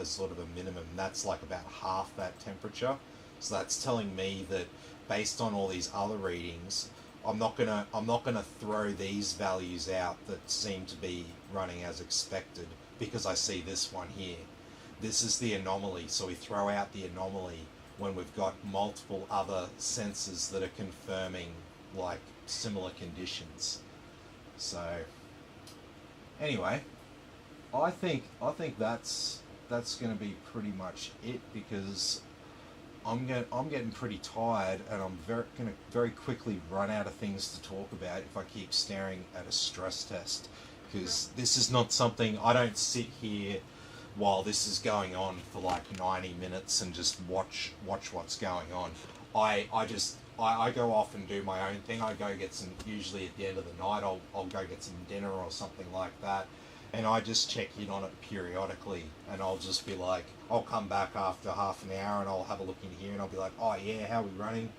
sort of a minimum. That's like about half that temperature. So that's telling me that based on all these other readings, I'm not gonna throw these values out that seem to be running as expected, because I see this one here. This is the anomaly, so we throw out the anomaly when we've got multiple other sensors that are confirming like similar conditions. So anyway, I think that's going to be pretty much it, because I'm getting pretty tired, and I'm going to very quickly run out of things to talk about if I keep staring at a stress test, because this is not something I don't sit here while this is going on for like 90 minutes and just watch what's going on. I go off and do my own thing. I go get some, usually at the end of the night, I'll go get some dinner or something like that. And I just check in on it periodically. And I'll just be like, I'll come back after half an hour and I'll have a look in here and I'll be like, oh yeah, how are we running?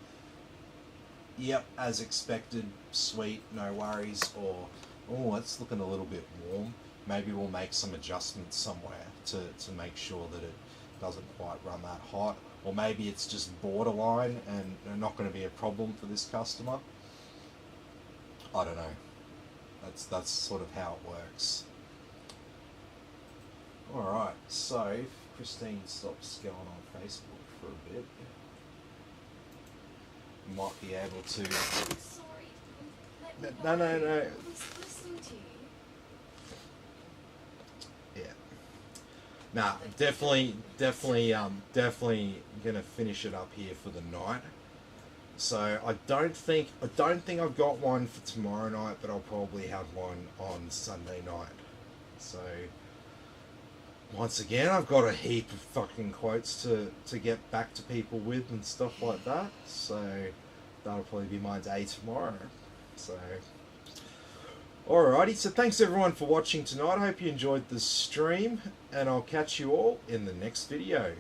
Yep, as expected, sweet, no worries. Or, oh, it's looking a little bit warm. Maybe we'll make some adjustments somewhere to make sure that it doesn't quite run that hot. Or maybe it's just borderline and not going to be a problem for this customer. I don't know. That's sort of how it works. Alright, so if Christine stops going on Facebook for a bit, you might be able to... I'm sorry. Let me No. I was listening to you. Yeah. Nah, definitely gonna finish it up here for the night. So I don't think I've got one for tomorrow night, but I'll probably have one on Sunday night. So once again, I've got a heap of fucking quotes to get back to people with and stuff like that. So that'll probably be my day tomorrow. So alrighty, so thanks everyone for watching tonight. I hope you enjoyed the stream, and I'll catch you all in the next video.